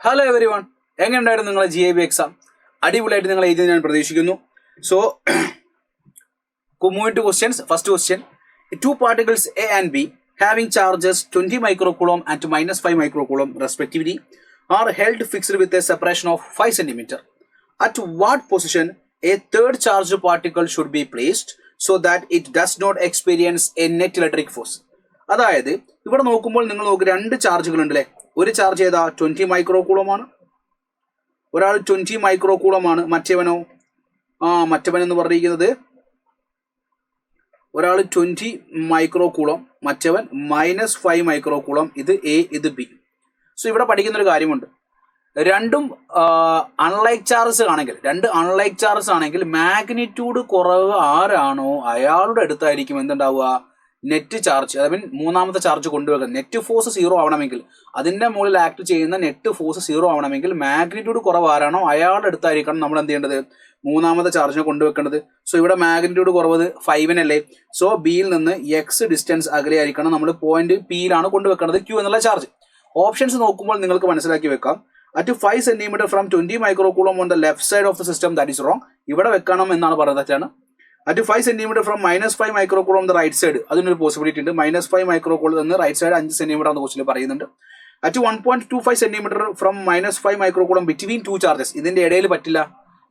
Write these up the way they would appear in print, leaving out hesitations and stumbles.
Hello everyone. എങ്ങനെയുണ്ടായിരുന്നു നിങ്ങളുടെ GIB exam? അടിപൊളിയായിട്ട് നിങ്ങൾ എഴുതിയെന്ന് ഞാൻ പ്രതീക്ഷിക്കുന്നു. So, moving to questions. First question. Two particles A and B having charges 20 microcoulomb and -5 microcoulomb respectively are held fixed with a separation of 5 cm. At what position a third charged particle should be placed so that it does not experience a net electric force? അതായത് ഇവിടെ നോക്കുമ്പോൾ നിങ്ങൾ നോക്ക് രണ്ട് ചാർജുകൾ ഉണ്ടല്ലേ. ഒരു charge ഏതാ 20 മൈക്രോകൂളം ആണ്, ഒരാൾ 20 മൈക്രോകൂളം ആണ്, മറ്റവനോ മറ്റവൻ എന്ന് പറഞ്ഞിരിക്കുന്നത് ഒരാൾ 20 മൈക്രോകൂളം, മറ്റവൻ -5 മൈക്രോകൂളം. ഇത് എ, ഇത് ബി. സോ ഇവിടെ പഠിക്കുന്ന ഒരു കാര്യമുണ്ട്. രണ്ടും അൺലൈക്ക് ചാർജസ് ആണെങ്കിൽ, രണ്ട് അൺലൈക്ക് ചാർജസ് ആണെങ്കിൽ മാഗ്നിറ്റ്യൂഡ് കുറവ് ആരാണോ അയാളുടെ അടുത്തായിരിക്കും എന്തുണ്ടാവുക, നെറ്റ് ചാർജ്. അതായത് മൂന്നാമത്തെ ചാർജ് കൊണ്ടുവെക്കുന്നത്. നെറ്റ് ഫോഴ്സ് 0 ആവണമെങ്കിൽ, അതിന്റെ മുകളിൽ ആക്ട് ചെയ്യുന്ന നെറ്റ് ഫോഴ്സ് 0 ആവണമെങ്കിൽ മാഗ്നിറ്റ്യൂഡ് കുറവ് ആരാണോ അയാളുടെ അടുത്തായിരിക്കണം നമ്മൾ എന്ത് ചെയ്യേണ്ടത്, മൂന്നാമത്തെ ചാർജിനെ കൊണ്ടുവെക്കേണ്ടത്. സോ ഇവിടെ മാഗ്നിറ്റ്യൂഡ് കുറവ് 5-നല്ലേ. സോ ബിയിൽ നിന്ന് എക്സ് ഡിസ്റ്റൻസ് അകലെയായിരിക്കണം നമ്മൾ പോയിന്റ് പിയിലാണ് കൊണ്ടുവെക്കേണ്ടത് Q എന്നുള്ള ചാർജ്. ഓപ്ഷൻസ് നോക്കുമ്പോൾ നിങ്ങൾക്ക് മനസ്സിലാക്കി വെക്കാം. At 5 cm from 20 microcoulomb on the left side of the system, that is wrong. ഇവിടെ വെക്കണം എന്നാണ് പറയുന്നത്, തെറ്റാണ്. At 5 cm from -5 microcoulomb the right side, അതിനൊരു പോസിബിലിറ്റി ഉണ്ട്. -5 മൈക്രോകൂളം എന്ന് റൈറ്റ് സൈഡ് 5 cm ആണ് ക്വസ്റ്റിൽ പറയുന്നുണ്ട്. At 1.25 cm from -5 microcoulomb between two charges, ഇതിന്റെ ഇടയിൽ പറ്റില്ല.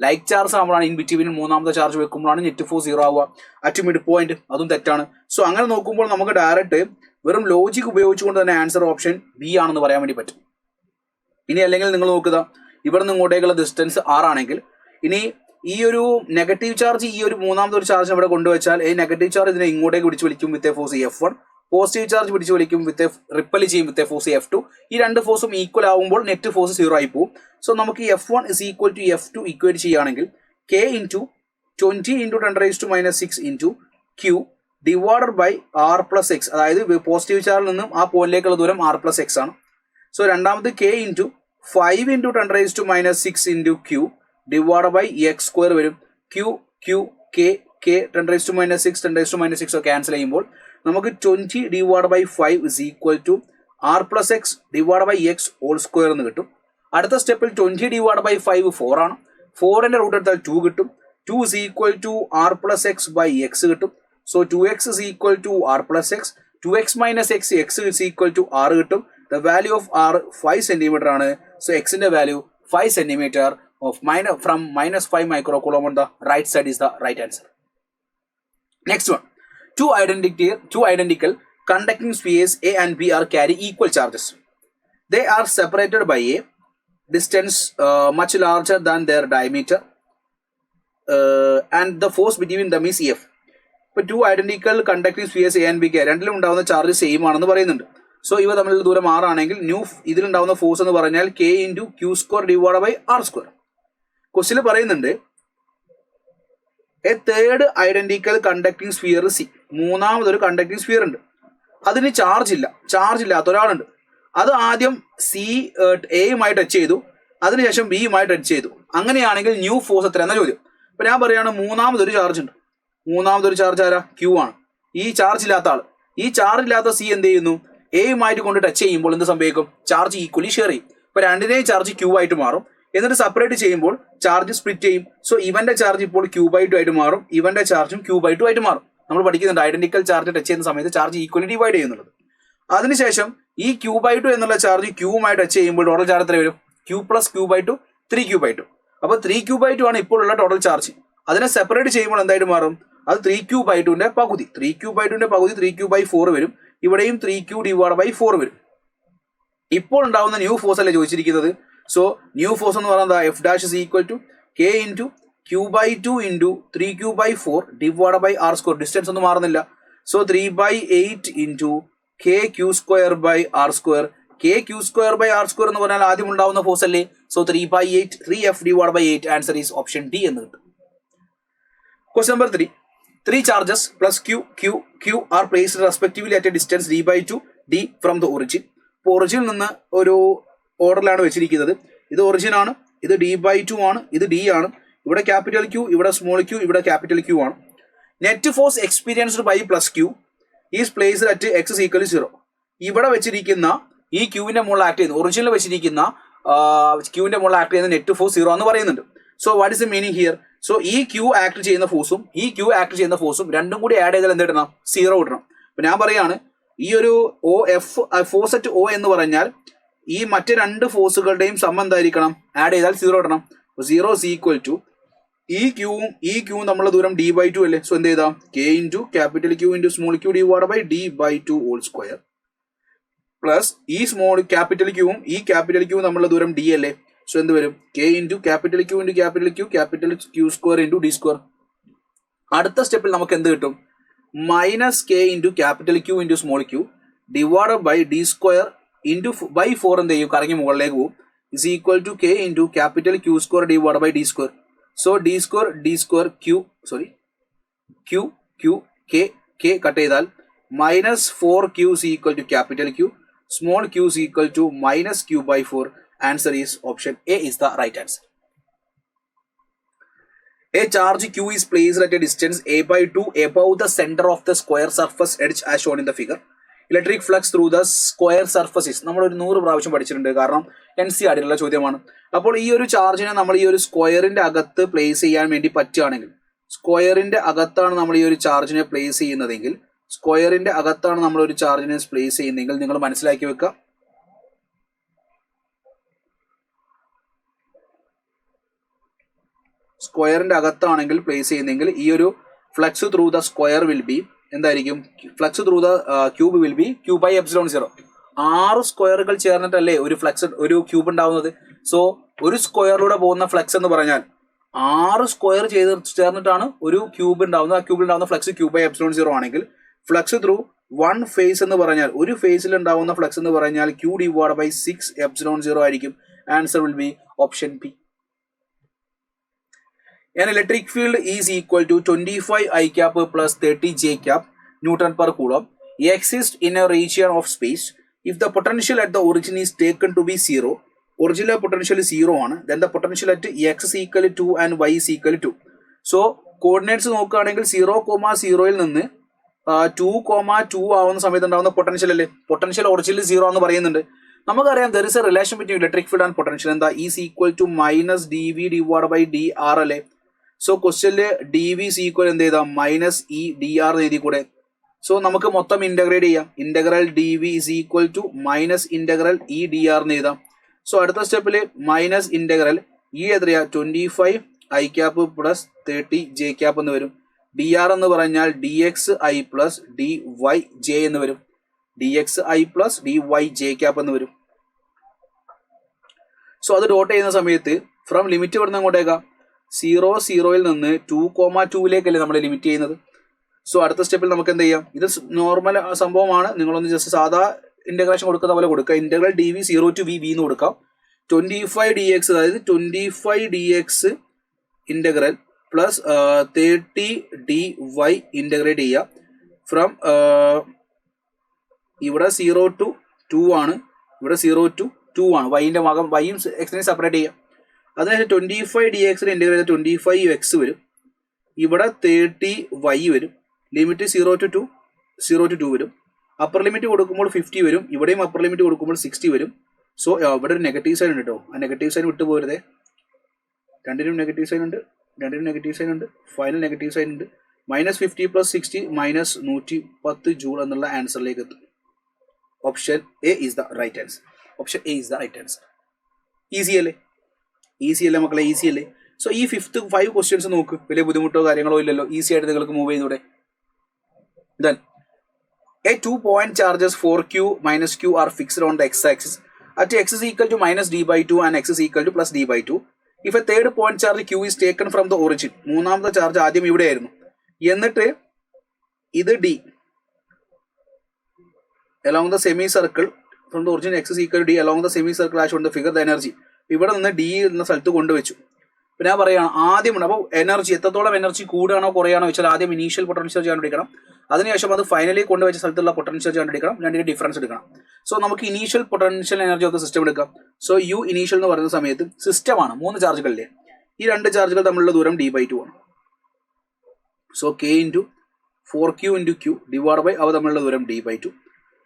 ലൈക്ക് ചാർജ് ആകുമ്പോഴാണ് ഇൻ ബിറ്റ്വീൻ മൂന്നാമത്തെ ചാർജ് വെക്കുമ്പോഴാണ് നെറ്റ് ഫോഴ്സ് 0 ആവുക. അറ്റ് മിഡ് പോയിന്റ്, അതും തെറ്റാണ്. സോ അങ്ങനെ നോക്കുമ്പോൾ നമുക്ക് ഡയറക്റ്റ് വെറും ലോജിക് ഉപയോഗിച്ചുകൊണ്ട് തന്നെ ആൻസർ ഓപ്ഷൻ ബി ആണെന്ന് പറയാൻ വേണ്ടി പറ്റും. ഇനി അല്ലെങ്കിൽ നിങ്ങൾ നോക്കുക, ഇവിടെ നിന്ന് ഇങ്ങോട്ടേക്കുള്ള ഡിസ്റ്റൻസ് 6 ആണെങ്കിൽ, ഇനി ഈ ഒരു നെഗറ്റീവ് ചാർജ് ഈ ഒരു മൂന്നാമത്തെ ഒരു ചാർജ് ഇവിടെ കൊണ്ടുവച്ചാൽ ഈ നെഗറ്റീവ് ചാർജ് ഇതിനെ ഇങ്ങോട്ടേക്ക് പിടിച്ചു വലിക്കും with a force F1, positive charge പിടിച്ചു വലിക്കും വിത്ത് റിപ്പൽ ചെയ്യും വിത്ത് എ ഫോഴ്സ് F2. ഈ രണ്ട് ഫോഴ്സും ഈക്വൽ ആവുമ്പോൾ നെറ്റ് ഫോഴ്സ് 0 ആയി പോകും. സോ നമുക്ക് F1 is equal to F2 equate ചെയ്യുകയാണെങ്കിൽ K into 20 into 10⁻⁻6 into Q divided by R plus X, അതായത് പോസിറ്റീവ് ചാർജിൽ നിന്നും ആ പോയിന്റിലേക്കുള്ള ദൂരം R plus X ആണ്. സോ രണ്ടാമത് K into 5 into 10⁻⁻6 into Q divide by x square വരും. K 10⁻⁻6 10⁻⁻6 ക്യാൻസൽ ചെയ്യുമ്പോൾ നമുക്ക് 20 divide by 5 is equal to R plus X divide by x whole square എന്ന് കിട്ടും. അടുത്ത സ്റ്റെപ്പിൽ 20 ഡിവൈഡ് ബൈ 5 4 ആണ്. 4ന്റെ റൂട്ട് എടുത്താൽ 2 കിട്ടും. 2 is equal to R plus X by X കിട്ടും. So 2x is equal to R plus X. 2x minus X, X is equal to R കിട്ടും. The value of R 5 cm ആണ്. So എക്സിന്റെ value 5 cm of from -5 microcoulomb on the right side is the right answer. Next one. Two identical conducting spheres A and B are carry equal charges. They are separated by a distance much larger than their diameter and the force between them is F. ഇപ്പോൾ 2 identical conducting spheres A and B രണ്ടിലും ഉണ്ടാവുന്ന charge same ആണെന്ന് പറയുന്നുണ്ട്. So ഇവ തമ്മിലുള്ള ദൂരം R ആണെങ്കിൽ ഇതിലുണ്ടാവുന്ന force എന്ന് പറഞ്ഞാൽ K into Q square divided by R square. ക്വസ്റ്റിൽ പറയുന്നുണ്ട് A third identical conducting sphere C, മൂന്നാമതൊരു കണ്ടക്ടിങ് സ്ഫിയർ ഉണ്ട്, അതിന് ചാർജ് ഇല്ലാത്ത ഒരാളുണ്ട്. അത് ആദ്യം സി എയുമായി ടച്ച് ചെയ്തു, അതിനുശേഷം ബിയുമായി ടച്ച് ചെയ്തു. അങ്ങനെയാണെങ്കിൽ ന്യൂ ഫോഴ്സ് എത്ര എന്ന ചോദ്യം. അപ്പൊ ഞാൻ പറയുകയാണ് മൂന്നാമതൊരു ചാർജ് ഉണ്ട്. മൂന്നാമതൊരു ചാർജ് ആരാ? Q ആണ്. ഈ ചാർജ് ഇല്ലാത്ത ആൾ. ഈ ചാർജ് ഇല്ലാത്ത സി എന്ത് ചെയ്യുന്നു? എയുമായിട്ട് കൊണ്ട് ടച്ച് ചെയ്യുമ്പോൾ എന്ത് സംഭവിക്കും? ചാർജ് ഈക്വലി ഷെയർ ചെയ്യും. ഇപ്പൊ രണ്ടിനെയും ചാർജ് Q ആയിട്ട് മാറും. എന്നിട്ട് സെപ്പറേറ്റ് ചെയ്യുമ്പോൾ ചാർജ് സ്പ്ലിറ്റ് ചെയ്യും. സോ ഇവന്റെ ചാർജ് ഇപ്പോൾ Q/2 ആയിട്ട് മാറും, ഇവന്റെ ചാർജും Q/2 ആയിട്ട് മാറും. നമ്മൾ പഠിക്കുന്നുണ്ട് ഐഡന്റിക്കൽ ചാർജ് ടച്ച് ചെയ്യുന്ന സമയത്ത് ചാർജ് ഈക്വലി ഡിവൈഡ് ചെയ്യുന്നുള്ളത്. അതിനുശേഷം ഈ Q/2 എന്നുള്ള ചാർജ് Qയുമായി ടച്ച് ചെയ്യുമ്പോൾ ടോട്ടൽ ചാർജ് എത്ര വരും? Q plus Q/2 3Q/2. അപ്പൊ 3Q/2 ആണ് ഇപ്പോൾ ഉള്ള ടോട്ടൽ ചാർജ്. അതിനെ സെപ്പറേറ്റ് ചെയ്യുമ്പോൾ എന്തായിട്ട് മാറും? അത് 3Q/2ന്റെ പകുതി. 3Q/2ന്റെ പകുതി 3Q/4 വരും. ഇവിടെയും 3Q ഡിവൈഡ് ബൈ 4 വരും. ഇപ്പോൾ ഉണ്ടാവുന്ന ന്യൂ ഫോഴ്സ് അല്ലേ ചോദിച്ചിരിക്കുന്നത്. സോ ന്യൂ ഫോഴ്സ് എന്ന് പറയുന്നത് F dash is equal to K into Q/2 into 3Q/4 divided by R square. Distance ഒന്നും മാറുന്നില്ല. So 3/8 into K Q square by R square. K Q square by R square എന്ന് പറഞ്ഞാൽ ആദ്യം ഉണ്ടാവുന്ന force അല്ലേ. So 3/8 3F divided by 8. Answer is option D എന്ന് കിട്ടും. Question number 3. 3 charges plus Q are placed respectively at a distance d/2 d from the origin. ഇപ്പോൾ ഒറിജിനിൽ നിന്ന് ഒരു ഓർഡറിലാണ് വെച്ചിരിക്കുന്നത്. ഇത് ഒറിജിൻ ആണ്, ഇത് d/2 ആണ്, ഇത് d ആണ്. ഇവിടെ ക്യാപിറ്റൽ Q, ഇവിടെ സ്മോൾ q, ഇവിടെ ക്യാപിറ്റൽ Q ആണ്. Net force experienced by plus Q is placed at x is equal to 0. ഇവിടെ വെച്ചിരിക്കുന്ന ഈ ക്യൂവിന്റെ മുകളിൽ ആക്ട് ചെയ്യുന്നു. ഒറിജിനിൽ വെച്ചിരിക്കുന്ന ക്യൂവിന്റെ മുകളിൽ ആക്ട് ചെയ്യുന്ന നെറ്റ് ഫോഴ്സ് 0 എന്ന് പറയുന്നുണ്ട്. So what is the meaning here? So ഈ ക്യൂ ആക്ട് ചെയ്യുന്ന ഫോഴ്സും ഈ ക്യൂ ആക്ട് ചെയ്യുന്ന ഫോഴ്സും രണ്ടും കൂടി ആഡ് ചെയ്താൽ എന്ത് കിട്ടണം? 0 കിട്ടണം. അപ്പൊ ഞാൻ പറയാണ് ഈ ഒരു O F force at O എന്ന് പറഞ്ഞാൽ ഈ മറ്റ് രണ്ട് ഫോഴ്സുകളുടെയും സം എന്തായിരിക്കണം? ആഡ് ചെയ്താൽ 0 കിട്ടണം. 0 is equal to ഈ ക്യൂവും തമ്മിലുള്ള ദൂരം d/2 അല്ലേ? സോ എന്ത് ചെയ്താം? k into capital Q into small Q divide by d/2 whole square plus ഈ സ്മോൾ ക്യാപിറ്റൽ ക്യൂവും തമ്മിലുള്ള ദൂരം d അല്ലേ? സോ എന്ത് വരും? k into capital capital Q square into d square. അടുത്ത സ്റ്റെപ്പിൽ നമുക്ക് എന്ത് കിട്ടും? Minus k into capital Q into small Q divide by d square into by 4 എന്ത് ചെയ്യും? കറങ്ങി മുകളിലേക്ക് പോകും. Is equal to k into capital Q square divide by d square. So d square Q k cut ചെയ്താൽ മൈനസ് 4q is equal to capital Q, small q is equal to minus q by 4. Answer is option A is the right answer. A charge q is placed at a distance a/2 above the center of the square surface edge as shown in the figure. Electric flux through the square surface is നമ്മൾ ഒരു 100 പ്രാവശ്യം പഠിച്ചിട്ടുണ്ട്, കാരണം NCERT ഉള്ള ചോദ്യമാണ്. അപ്പോൾ ഈ ഒരു ചാർജിനെ നമ്മൾ ഈ ഒരു സ്ക്വയറിന്റെ അകത്ത് പ്ലേസ് ചെയ്യാൻ വേണ്ടി പറ്റുകയാണെങ്കിൽ, സ്ക്വയറിന്റെ അകത്താണ് നമ്മൾ ഈ ഒരു ചാർജിനെ പ്ലേസ് ചെയ്യുന്നതെങ്കിൽ നിങ്ങൾ മനസ്സിലാക്കി വെക്കുക. സ്ക്വയറിന്റെ അകത്താണെങ്കിൽ പ്ലേസ് ചെയ്യുന്നെങ്കിൽ ഈ ഒരു flux through the square will be എന്തായിരിക്കും? Flux through the cube will be q by epsilon 0. 6 സ്ക്വയറുകൾ ചേർന്നിട്ടല്ലേ ഒരു ക്യൂബ് ഉണ്ടാവുന്നത്. സോ ഒരു സ്ക്വയറിലൂടെ പോകുന്ന ഫ്ലക്സ് എന്ന് പറഞ്ഞാൽ 6 സ്ക്വയർ ചേർന്നിട്ടാണ് ഒരു ക്യൂബ് ഉണ്ടാവുന്നത്. ആ ക്യൂബിൽ ഉണ്ടാവുന്ന ഫ്ലക്സ് q by epsilon 0 ആണെങ്കിൽ ഫ്ലക്സ് ത്രൂ വൺ ഫേസ് എന്ന് പറഞ്ഞാൽ ഒരു ഫേസിൽ ഉണ്ടാവുന്ന ഫ്ലക്സ് എന്ന് പറഞ്ഞാൽ q ഡിവൈഡ് ബൈ 6 epsilon 0 ആയിരിക്കും. Answer will be option B. An electric field is equal to 25 I cap plus 30 J cap Newton per coulomb exists in a region of space. If the potential at the origin is taken to be 0, original potential is 0 ആണ്, then the potential at x is equal to 2 and y is equal to 2. So coordinates നോക്കുകയാണെങ്കിൽ 0,0 നിന്ന് 2,2 ആവുന്ന സമയത്ത് ഉണ്ടാവുന്ന potential അല്ലേ? Potential original 0 എന്ന് പറയുന്നുണ്ട്. നമുക്കറിയാം there is a relation between electric field and potential. എന്താ? is equal to minus dv divided by dr അല്ലേ? സോ ക്വസ്റ്റ്യനില് dv is equal എന്ത് ചെയ്താം? മൈനസ് ഇ ഡി ആർ എഴുതി കൂടെ. സോ നമുക്ക് മൊത്തം ഇന്റഗ്രേറ്റ് ചെയ്യാം. Integral dv is equal to minus integral E D R എന്ന് എഴുതാം. സോ അടുത്ത സ്റ്റെപ്പില് മൈനസ് ഇന്റഗ്രൽ ഇ എത്രയാ? 25 I cap plus 30 J cap എന്ന് വരും. ഡി ആർ എന്ന് പറഞ്ഞാൽ D X I plus D Y J എന്ന് വരും. D X I plus D Y J cap എന്ന് വരും. സോ അത് ഡോട്ട് ചെയ്യുന്ന സമയത്ത് ഫ്രം ലിമിറ്റ് ഇവിടുന്ന് അങ്ങോട്ടേക്കാ 0,0 നിന്ന് 2,2ലേക്കല്ലേ നമ്മൾ ലിമിറ്റ് ചെയ്യുന്നത്. സോ അടുത്ത സ്റ്റെപ്പിൽ നമുക്ക് എന്ത് ചെയ്യാം? ഇത് നോർമൽ സംഭവമാണ്. നിങ്ങളൊന്ന് ജസ്റ്റ് സാധാ ഇന്റഗ്രേഷൻ കൊടുക്കുന്ന പോലെ കൊടുക്കുക. ഇന്റഗ്രൽ dv 0 to v എന്ന് കൊടുക്കാം. 25 dx, അതായത് 25 dx integral plus 30 dy integrate ചെയ്യുക. ഫ്രം ഇവിടെ 0 to 2 ആണ്, ഇവിടെ 0 to 2 ആണ്. വൈൻ്റെ ഭാഗം വൈയും എക്സിനെ സെപ്പറേറ്റ് ചെയ്യുക. അതിനുശേഷം 25 dx ഇന്റഗ്രേറ്റ് 25x വരും. ഇവിടെ 30y വരും. ലിമിറ്റ് 0 to 2 വരും. അപ്പർ ലിമിറ്റ് കൊടുക്കുമ്പോൾ 50 വരും. ഇവിടെയും അപ്പർ ലിമിറ്റ് കൊടുക്കുമ്പോൾ 60 വരും. സോ ഇവിടെ ഒരു നെഗറ്റീവ് സൈൻ ഉണ്ട് കേട്ടോ. ആ നെഗറ്റീവ് സൈൻ വിട്ടു പോരുതേ. രണ്ടിനും നെഗറ്റീവ് സൈൻ ഉണ്ട്. ഫൈനൽ നെഗറ്റീവ് സൈൻ ഉണ്ട്. മൈനസ് 50 പ്ലസ് 60 മൈനസ് 110 ജൂൾ എന്നുള്ള ആൻസറിലേക്ക് എത്തും. Option A is the right answer. Easy അല്ലേ മക്കളെ? ഈസി അല്ലേ? സോ ഈ 5 ക്വസ്റ്റ്യൻസ് നോക്ക്. വലിയ ബുദ്ധിമുട്ടോ കാര്യങ്ങളോ ഇല്ലല്ലോ. ഈസി ആയിട്ട് നിങ്ങൾക്ക് move ചെയ്യുന്നൂടെ? Then a 2-point charges 4q minus q are fixed on the x-axis at x is equal to minus d/2 and x is equal to plus d/2. If a third point charge q is taken from the origin, മൂന്നാമത്തെ charge ആദ്യം ഇവിടെ ആയിരുന്നു, എന്നിട്ട് ഇത് d along the semicircle from the origin x is equal to d along the semicircle as shown in the figure, the energy ഇവിടെ നിന്ന് d എന്ന സ്ഥലത്ത് കൊണ്ടുവച്ചു. പിന്നെ ഞാൻ പറയുകയാണ് ആദ്യമുണ്ട്. അപ്പോൾ എനർജി എത്രത്തോളം എനർജി കൂടുകയാണോ കുറയാണോ വെച്ചാൽ ആദ്യം ഇനീഷ്യൽ പൊട്ടൻഷ്യൽ കണ്ടുപിടിക്കണം. അതിനുശേഷം അത് ഫൈനലി കൊണ്ടുവച്ച സ്ഥലത്തുള്ള പൊട്ടൻഷ്യൽ കണ്ടുപിടിക്കണം. രണ്ടിന്റെ ഡിഫറൻസ് എടുക്കണം. സോ നമുക്ക് initial potential energy of the system എടുക്കാം. സോ യു ഇനീഷ്യൽ എന്ന് പറയുന്ന സമയത്ത് സിസ്റ്റമാണ് 3 ചാർജുകളിലെ ഈ 2 ചാർജുകൾ തമ്മിലുള്ള ദൂരം d/2 ആണ്. So k into 4q into q divide by അവ തമ്മിലുള്ള ദൂരം d/2.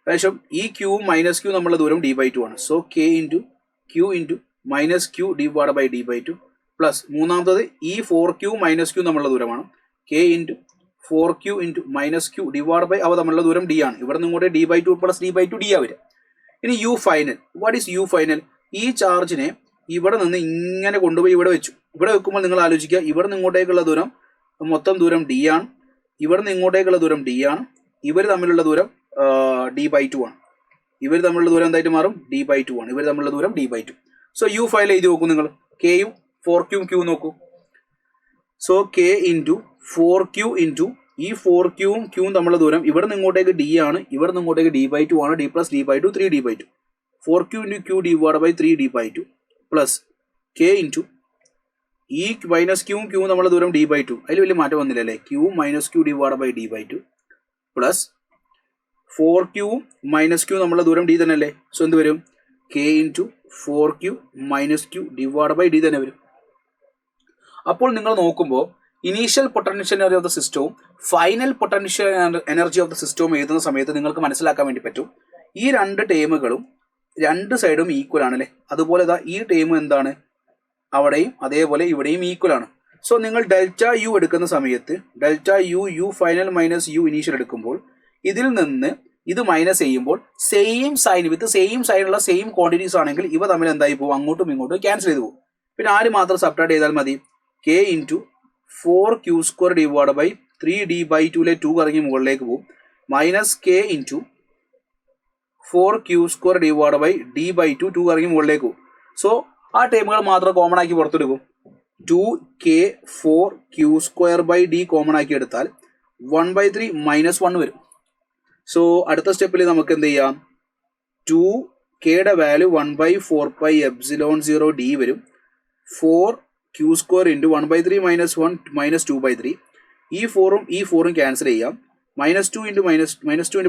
ശേഷം ഈ ക്യൂവും മൈനസ് ക്യൂ തമ്മിലുള്ള ദൂരം d/2 ആണ്. So k into Q into minus Q divide by D by two plus മൂന്നാമത്തത് ഈ 4Q മൈനസ് ക്യൂ തമ്മിലുള്ള ദൂരമാണ് K into 4Q into minus Q divide by അവ തമ്മിലുള്ള ദൂരം ഡി ആണ്. ഇവിടെ നിന്ന് ഇങ്ങോട്ട് D by two plus D by two D ആ വരിക. ഇനി U final. What is U final? ഈ ചാർജിനെ ഇവിടെ നിന്ന് ഇങ്ങനെ കൊണ്ടുപോയി ഇവിടെ വെച്ചു. ഇവിടെ വെക്കുമ്പോൾ നിങ്ങൾ ആലോചിക്കുക, ഇവിടെ നിന്ന് ഇങ്ങോട്ടേക്കുള്ള ദൂരം മൊത്തം ദൂരം ഡി ആണ്, ഇവിടെ നിന്ന് ഇങ്ങോട്ടേക്കുള്ള ദൂരം ഡി ആണ്, ഇവർ തമ്മിലുള്ള ദൂരം ഡി ബൈ ടു ആണ്. ഇവർ തമ്മിലുള്ള ദൂരം എന്തായിട്ട് മാറും? ഡി ബൈ ടു ആണ്. ഇവർ തമ്മിലുള്ള ദൂരം D by two. So U final എഴുതി നോക്കൂ നിങ്ങൾ. കെയും 4Q ക്യൂ നോക്കൂ. So K into 4Q into ഈ 4Q ക്യൂവും തമ്മിലുള്ള ദൂരം ഇവിടെ നിന്ന് ഇങ്ങോട്ടേക്ക് ഡി ആണ്, ഇവിടെ നിന്ന് ഇങ്ങോട്ടേക്ക് ഡി ബൈ ടു ആണ്. D plus D by two 3D by two. 4Q into Q divide by 3D by two plus K into ഈ മൈനസ് ക്യൂവും ക്യൂവും തമ്മിലുള്ള ദൂരം ഡി ബൈ ടു. അതിൽ വലിയ മാറ്റം വന്നില്ല അല്ലേ? Q minus Q divide by D by two plus 4Q minus Q തമ്മിലുള്ള ദൂരം ഡി തന്നെ അല്ലേ? സോ എന്ത് വരും? K into 4Q minus Q divide by D തന്നെ വരും. അപ്പോൾ നിങ്ങൾ നോക്കുമ്പോൾ initial potential energy of the സിസ്റ്റവും final potential energy of the സിസ്റ്റവും എഴുതുന്ന സമയത്ത് നിങ്ങൾക്ക് മനസ്സിലാക്കാൻ വേണ്ടി പറ്റും ഈ രണ്ട് ടേമുകളും രണ്ട് സൈഡും ഈക്വൽ ആണല്ലേ. അതുപോലെ ഈ ടേം എന്താണ്? അവിടെയും അതേപോലെ ഇവിടെയും ഈക്വൽ ആണ്. സോ നിങ്ങൾ ഡെൽറ്റ യു എടുക്കുന്ന സമയത്ത് delta U final minus U initial എടുക്കുമ്പോൾ ഇതിൽ നിന്ന് ഇത് മൈനസ് ചെയ്യുമ്പോൾ സെയിം സൈൻ വിത്ത് സെയിം സൈനുള്ള സെയിം ക്വാണ്ടിറ്റീസ് ആണെങ്കിൽ ഇവ തമ്മിൽ എന്തായി പോകും? അങ്ങോട്ടും ഇങ്ങോട്ടും ക്യാൻസൽ ചെയ്ത് പോകും. പിന്നെ ആര് മാത്രം സബ്ട്രാക്ട് ചെയ്താൽ മതി? K into 4Q square divide by 3D by 2 2 കറങ്ങി മുകളിലേക്ക് പോകും. Minus K into 4Q square divide by D by 2 കറങ്ങി മുകളിലേക്ക് പോകും. സോ ആ ടേമുകൾ മാത്രം കോമൺ ആക്കി പുറത്തെടുക്കും. 2K4Q square by D common ആക്കി എടുത്താൽ 1/3 മൈനസ് 1 വരും. സോ അടുത്ത സ്റ്റെപ്പിൽ നമുക്ക് എന്ത് ചെയ്യാം? 2Kയുടെ വാല്യൂ 1/4πε0 ഡി വരും. 4Q square into 1/3 minus 1 minus 2/3. ഈ 4ഉം ക്യാൻസൽ ചെയ്യാം. Minus 2 into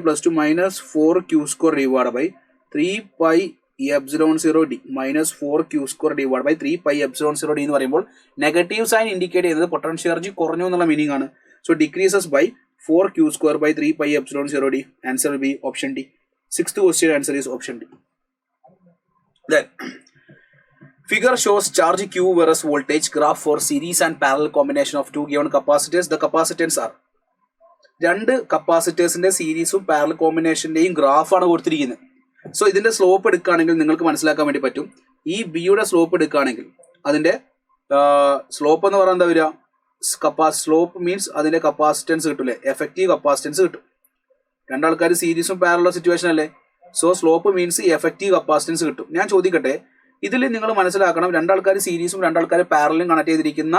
plus 2 minus 4Q square divide by 3πε0 D minus 4Q square divide by 3πε0 D എന്ന് പറയുമ്പോൾ നെഗറ്റീവ് സൈൻ ഇൻഡിക്കേറ്റ് ചെയ്യുന്നത് പൊട്ടൻഷ്യൽ എനർജി കുറഞ്ഞു എന്നുള്ള മീനിങ് ആണ്. So decreases by 4Q square by 3πε0 d. Answer will be option D. Sixth question answer is option D. Then figure shows charge Q versus voltage graph for series and parallel combination of two given capacitors. The capacitance are രണ്ട് കപ്പാസിറ്റേഴ്സിന്റെ സീരീസും parallel കോമ്പിനേഷന്റെയും ഗ്രാഫാണ് കൊടുത്തിരിക്കുന്നത്. So ഇതിന്റെ slope എടുക്കുകയാണെങ്കിൽ നിങ്ങൾക്ക് മനസ്സിലാക്കാൻ വേണ്ടി പറ്റും. ഈ ബിയുടെ സ്ലോപ്പ് എടുക്കുകയാണെങ്കിൽ അതിന്റെ സ്ലോപ്പ് എന്ന് പറയുന്നത് എന്താ വരിക? സ്ലോപ്പ് മീൻസ് അതിന്റെ കപ്പാസിറ്റൻസ് കിട്ടൂലേ? എഫക്റ്റീവ് കപ്പാസിറ്റൻസ് കിട്ടും. രണ്ടാൾക്കാർ സീരീസും പാരലൽ സിറ്റുവേഷൻ അല്ലേ? So slope means effective capacitance കിട്ടും. ഞാൻ ചോദിക്കട്ടെ, ഇതിൽ നിങ്ങൾ മനസ്സിലാക്കണം, രണ്ടാൾക്കാർ സീരീസും രണ്ടാൾക്കാർ പാരലും കണക്ട് ചെയ്തിരിക്കുന്ന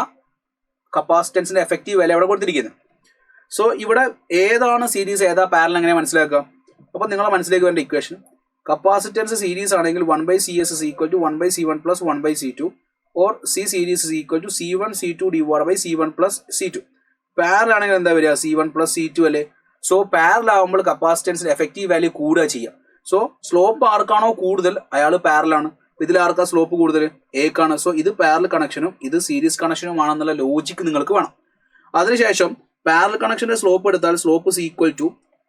കപ്പാസിറ്റൻസിന്റെ എഫക്റ്റീവ് വാല്യൂ അവിടെ കൊടുത്തിരിക്കുന്നത്. സോ ഇവിടെ ഏതാണ് സീരീസ് ഏതാ പാരലൽ എങ്ങനെ മനസ്സിലാക്കാം? അപ്പോൾ നിങ്ങൾ മനസ്സിലേക്ക് വേണ്ട ഇക്വേഷൻ കപ്പാസിറ്റൻസ് സീരീസ് ആണെങ്കിൽ 1/CS is equal to 1/C1 plus 1/C2 or C series is equal to C1 C2 divided by C1 plus C2. Parallel ആണെങ്കിൽ എന്താ വരിക? C1 plus C2 അല്ലേ? സോ പാരലൽ ആകുമ്പോൾ കപ്പാസിറ്റൻസിന്റെ എഫക്റ്റീവ് വാല്യൂ കൂടുക ചെയ്യാം. So slope ആർക്കാണോ കൂടുതൽ അയാൾ പാരലാണ്. ഇതിൽ ആർക്കാ സ്ലോപ്പ് കൂടുതൽ? എക്കാണ്. സോ ഇത് പാരലൽ കണക്ഷനും ഇത് സീരീസ് കണക്ഷനും ആണെന്നുള്ള ലോജിക്ക് നിങ്ങൾക്ക് വേണം. അതിനുശേഷം പാരലൽ കണക്ഷന്റെ സ്ലോപ്പ് എടുത്താൽ സ്ലോപ്പ് is equal to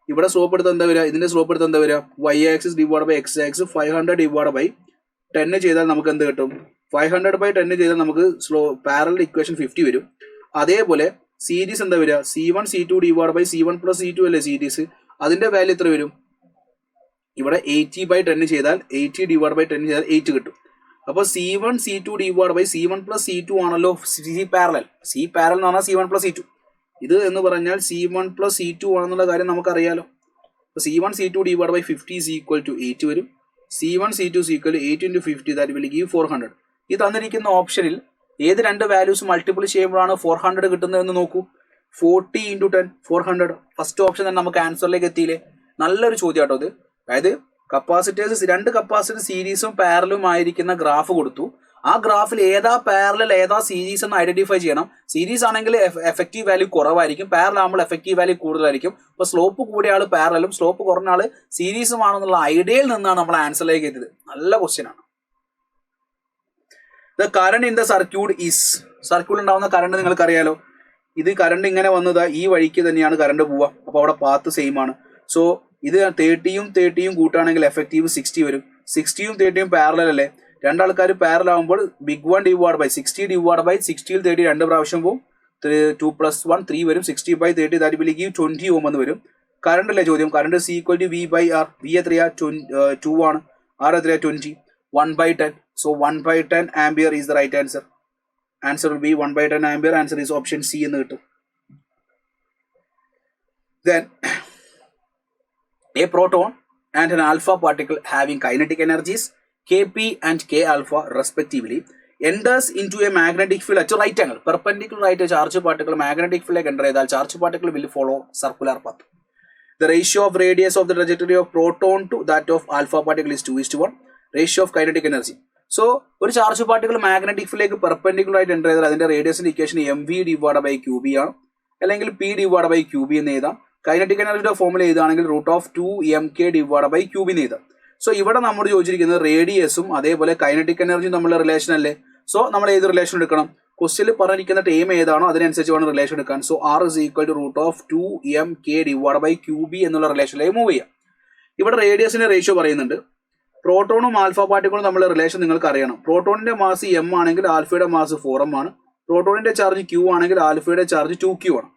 ഇവിടെ സ്ലോപ്പ് എടുത്താൽ എന്താ വരിക? ഇതിന്റെ സ്ലോപ്പ് എടുത്താൽ എന്താ വരിക? y axis divide by x axis 500 divide by 10 ചെയ്താൽ നമുക്ക് എന്ത് കിട്ടും? 500/10 ചെയ്താൽ നമുക്ക് പാരലൽ ഇക്വേഷൻ 50 വരും. അതേപോലെ സീരീസ് എന്താ വരിക? C1 C2 divide by C1 plus C2 അല്ലേ സീരീസ്? അതിന്റെ വാല്യൂ എത്ര വരും? ഇവിടെ 80/10 ചെയ്താൽ 80 ഡിവൈഡ് ബൈ 10 ചെയ്താൽ 8 കിട്ടും. അപ്പോൾ C1 C2 divide by C1 plus C2 ആണല്ലോ C പാരലൽ എന്ന് പറഞ്ഞാൽ C1 പ്ലസ് C2. ഇത് എന്ന് പറഞ്ഞാൽ C1 പ്ലസ് C2 ആണെന്നുള്ള കാര്യം നമുക്കറിയാലോ. അപ്പോൾ C1 C2 divide by 50 is equal to 8 വരും. C1 C2 is equal to 8 into 50 that will give 400. ഈ തന്നിരിക്കുന്ന ഓപ്ഷനിൽ ഏത് രണ്ട് വാല്യൂസ് മൾട്ടിപ്പിൾ ചെയ്യുമ്പോഴാണ് 400 കിട്ടുന്നതെന്ന് നോക്കൂ. 40 into 10 400. ഫസ്റ്റ് ഓപ്ഷൻ തന്നെ നമുക്ക് ആൻസറിലേക്ക് എത്തിയില്ലേ? നല്ലൊരു ചോദ്യം കേട്ടോ ഇത്. അതായത് കപ്പാസിറ്റേഴ്സ് രണ്ട് കപ്പാസിറ്റർ സീരീസും പാരലും ആയിരിക്കുന്ന ഗ്രാഫ് കൊടുത്തു. ആ ഗ്രാഫിൽ ഏതാ പാരലൽ ഏതാ സീരീസ് എന്ന് ഐഡന്റിഫൈ ചെയ്യണം. സീരീസ് ആണെങ്കിൽ എഫക്റ്റീവ് വാല്യൂ കുറവായിരിക്കും, പാരലൽ ആകുമ്പോൾ എഫക്റ്റീവ് വാല്യൂ കൂടുതലായിരിക്കും. അപ്പോൾ സ്ലോപ്പ് കൂടിയ ആൾ പാരലും സ്ലോപ്പ് കുറഞ്ഞ ആൾ സീരീസും ആണെന്നുള്ള ഐഡിയയിൽ നിന്നാണ് നമ്മൾ ആൻസറിലേക്ക് എത്തിയത്. നല്ല ക്വസ്റ്റ്യൻ ആണ്. The current in the circuit is circuit ഉണ്ടാവുന്ന കറണ്ട് നിങ്ങൾക്ക് അറിയാലോ. ഇത് കറണ്ട് ഇങ്ങനെ വന്നത് ഈ വഴിക്ക് തന്നെയാണ് കറണ്ട് പോവുക. അപ്പോൾ അവിടെ പാത്ത് സെയിം ആണ്. സോ ഇത് 30യും കൂട്ടുകയാണെങ്കിൽ എഫക്റ്റീവ് 60 വരും. 60യും 30യും പാരലൽ അല്ലേ? രണ്ടാൾക്കാർ പാരൽ ആകുമ്പോൾ ബിഗ് വൺ ഡിവൈഡ് ബൈ 60 30 രണ്ട് പ്രാവശ്യം പോകും. 2 + 1 3 വരും. 60/30 ദാറ്റ് വിൽ ഗീവ് 20 ഓം എന്ന് വരും. കറണ്ട് അല്ലേ ചോദ്യം. Current C = V/R. V എത്രയാ 2 ആണ്. R എത്രയാ 20. 1/10. So 1/10 ampere is the right answer. Answer will be 1/10 ampere. Answer is option C എന്ന് കിട്ടും. Then a proton and an alpha particle having kinetic energies Kp and K alpha respectively enters into a magnetic field at a right angle. Perpendicular ആയിട്ട് charge particle magnetic ഫീൽഡിലേക്ക് enter ചെയ്താൽ charge particle will follow circular path. The ratio of radius of the trajectory of proton to that of alpha particle is 2:1. Ratio of kinetic energy. So ഒരു charge particle magnetic ഫീൽഡിലേക്ക് perpendicular ആയിട്ട് enter ചെയ്താൽ അതിന്റെ റേഡിയസിന്റെ equation mv/qb ആണ്, അല്ലെങ്കിൽ p/qb എന്ന് എഴുതാം. Kinetic എനർജിയുടെ ഫോർമുല എഴുതുകയാണെങ്കിൽ √2mk/qb എന്ന് എഴുതാം. സോ ഇവിടെ നമ്മൾ ചോദിച്ചിരിക്കുന്നത് റേഡിയസും അതേപോലെ കൈനറ്റിക് എനർജിയും തമ്മിലുള്ള റിലേഷൻ അല്ലേ. സോ നമ്മൾ ഏത് റിലേഷൻ എടുക്കണം? ക്വസ്റ്റ്യനിൽ പറഞ്ഞിരിക്കുന്ന ടൈം ഏതാണോ അതിനനുസരിച്ച് വേണം റിലേഷൻ എടുക്കാൻ. സോ R = √2mk/qb എന്നുള്ള റിലേഷനിലേക്ക് മൂവ് ചെയ്യാം. ഇവിടെ റേഡിയസിന്റെ റേഷ്യോ പറയുന്നുണ്ട്. പ്രോട്ടോണും ആൽഫ പാർട്ടിക്കിളും തമ്മിലുള്ള റിലേഷൻ നിങ്ങൾക്ക് അറിയണം. പ്രോട്ടോണിന്റെ മാസ് m ആണെങ്കിൽ ആൽഫയുടെ മാസ് 4m ആണ്. പ്രോട്ടോണിന്റെ ചാർജ് q ആണെങ്കിൽ ആൽഫയുടെ ചാർജ് 2q ആണ്.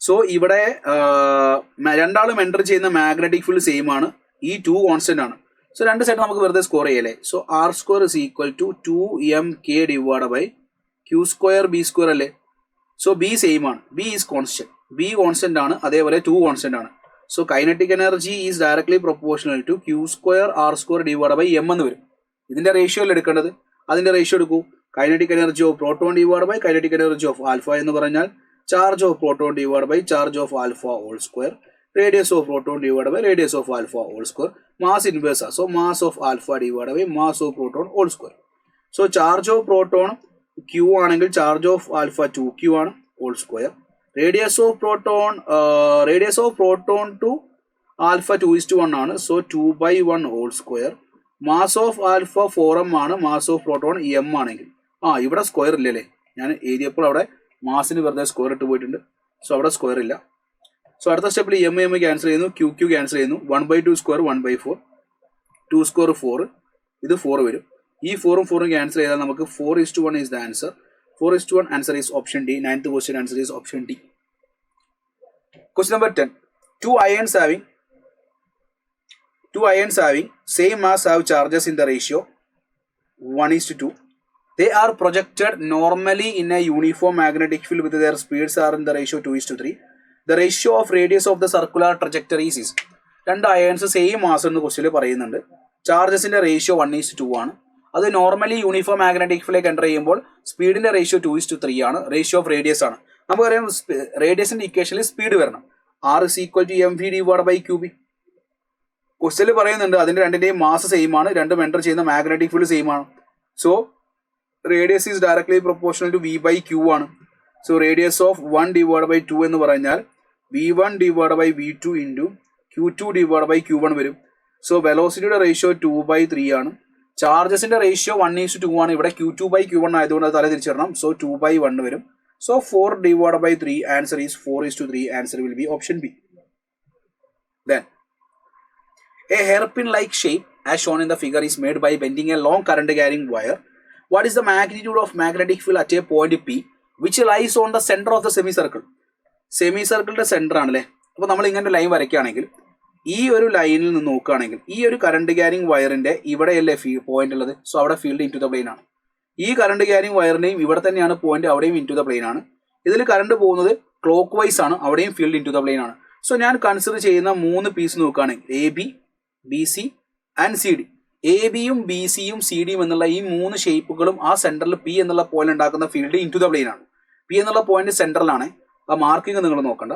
സോ ഇവിടെ രണ്ടാളും എൻ്റർ ചെയ്യുന്ന മാഗ്നറ്റിക് ഫീൽഡ് സെയിം ആണ്. ഈ 2 കോൺസ്റ്റന്റ് ആണ്. സോ രണ്ട് സൈഡ് നമുക്ക് വെറുതെ സ്കോർ ചെയ്യല്ലേ. സോ R² = 2mk/q²b² അല്ലേ. സോ b സെയിം ആണ്. b is constant. b constant ആണ്, അതേപോലെ 2 കോൺസ്റ്റന്റ് ആണ്. So kinetic energy is directly proportional to q²R² എന്ന് വരും. ഇതിന്റെ റേഷ്യോ അല്ലേ എടുക്കേണ്ടത്. അതിന്റെ റേഷ്യോ എടുക്കൂ. Kinetic energy of proton / kinetic energy of alpha എന്ന് പറഞ്ഞാൽ charge of proton / charge of alpha whole square, radius of proton / radius of alpha whole square, mass inverse. So mass of alpha / mass of proton whole square. So charge of proton q ആണെങ്കിൽ charge of alpha 2q ആണ് whole square. Radius of proton to alpha 2:1 ആണ്. So 2/1 whole square. Mass of alpha 4m ആണ്. Mass of proton m ആണെങ്കിൽ ഇവിടെ square ഇല്ലല്ലേ. ഞാൻ എഴുതിയപ്പോൾ അവിടെ മാസിന് വെറുതെ സ്ക്വയർ ഇട്ട് പോയിട്ടുണ്ട്. സോ അവിടെ സ്ക്വയർ ഇല്ല. സോ അടുത്ത സ്റ്റെപ്പിൽ m ക്യാൻസൽ ചെയ്യുന്നു, q ക്യാൻസൽ ചെയ്യുന്നു. 1/2 സ്ക്വയർ 1/4, 2 സ്ക്വയർ 4, ഇത് 4 വരും. ഈ 4ഉം 4ഉം ക്യാൻസൽ ചെയ്താൽ നമുക്ക് 4:1 is the answer. 4:1 answer is option D. 9th question answer is option D. Question number 10. Two ions having same mass have charges in the ratio 1:2. They are projected normally in a uniform magnetic field with their speeds are in the ratio 2:3. The ratio of radius of the circular trajectories is. രണ്ട് ions same mass എന്ന് ക്വസ്റ്റ്യനിൽ പറയുന്നുണ്ട്. ചാർജസിന്റെ ratio 1:2 ആണ്. അത് normally uniform magnetic ഫീൽഡിലേക്ക് enter ചെയ്യുമ്പോൾ സ്പീഡിന്റെ ratio 2:3 ആണ്. Ratio of radius ആണ്. നമുക്കറിയാം റേഡിയസിന്റെ ഇക്വേഷനിൽ സ്പീഡ് വരണം. R = mv/qb. ക്വസ്റ്റ്യനിൽ പറയുന്നുണ്ട് അതിന്റെ രണ്ടിന്റെയും മാസ് സെയിം ആണ്, രണ്ടും എൻ്റർ ചെയ്യുന്ന മാഗ്നറ്റിക് ഫീൽഡ് സെയിം ആണ്. So radius is directly proportional to v/q ആണ്. സോ റേഡിയസ് ഓഫ് 1/2 എന്ന് പറഞ്ഞാൽ v1/v2 ഇൻറ്റു q2/q1 വരും. സോ വെലോസിറ്റിയുടെ റേഷ്യോ 2/3 ആണ്. ചാർജസിന്റെ റേഷ്യോ 1:2 ആണ്. ഇവിടെ q2/q1 ആയതുകൊണ്ട് അത് തല തിരിച്ചിടണം. സോ 2/1 വരും. So 4/3 answer is 4:3. Answer will be option B. Then a hairpin like shape as shown in the figure is made by bending a long current carrying wire. What is the magnitude of magnetic field at a point P which lies on the center of the semicircle? സെമിസർക്കിളിന്റെ centre ആണല്ലേ. അപ്പോൾ നമ്മൾ ഇങ്ങനെ line വരയ്ക്കുകയാണെങ്കിൽ ഈ ഒരു ലൈനിൽ നിന്ന് നോക്കുകയാണെങ്കിൽ ഈ ഒരു കറണ്ട് ക്യാരിങ് വയറിന്റെ ഇവിടെയല്ലേ പോയിന്റ് ഉള്ളത്. സോ അവിടെ ഫീൽഡ് ഇൻടു ദ പ്ലെയിൻ ആണ്. ഈ കറണ്ട് ക്യാരിങ് വയറിന്റെയും ഇവിടെ തന്നെയാണ് പോയിന്റ്, അവിടെയും ഇൻടു ദ പ്ലെയിൻ ആണ്. ഇതിൽ കറണ്ട് പോകുന്നത് ക്ലോക്ക് വൈസ് ആണ്, അവിടെയും ഫീൽഡ് ഇൻടു ദ പ്ലെയിൻ ആണ്. സോ ഞാൻ കൺസിഡർ ചെയ്യുന്ന 3 പീസ് നോക്കുകയാണെങ്കിൽ AB, BC ആൻഡ് CD. AB-യും BC-യും CD-യും എന്നുള്ള ഈ 3 ഷേപ്പുകളും ആ സെന്ററിൽ P എന്നുള്ള പോയിന്റ് ഉണ്ടാക്കുന്ന ഫീൽഡ് ഇൻടു ദ പ്ലെയിൻ ആണ്. P എന്നുള്ള പോയിന്റ് സെന്ററിലാണ്. ആ മാർക്കിംഗ് നിങ്ങൾ നോക്കണ്ട.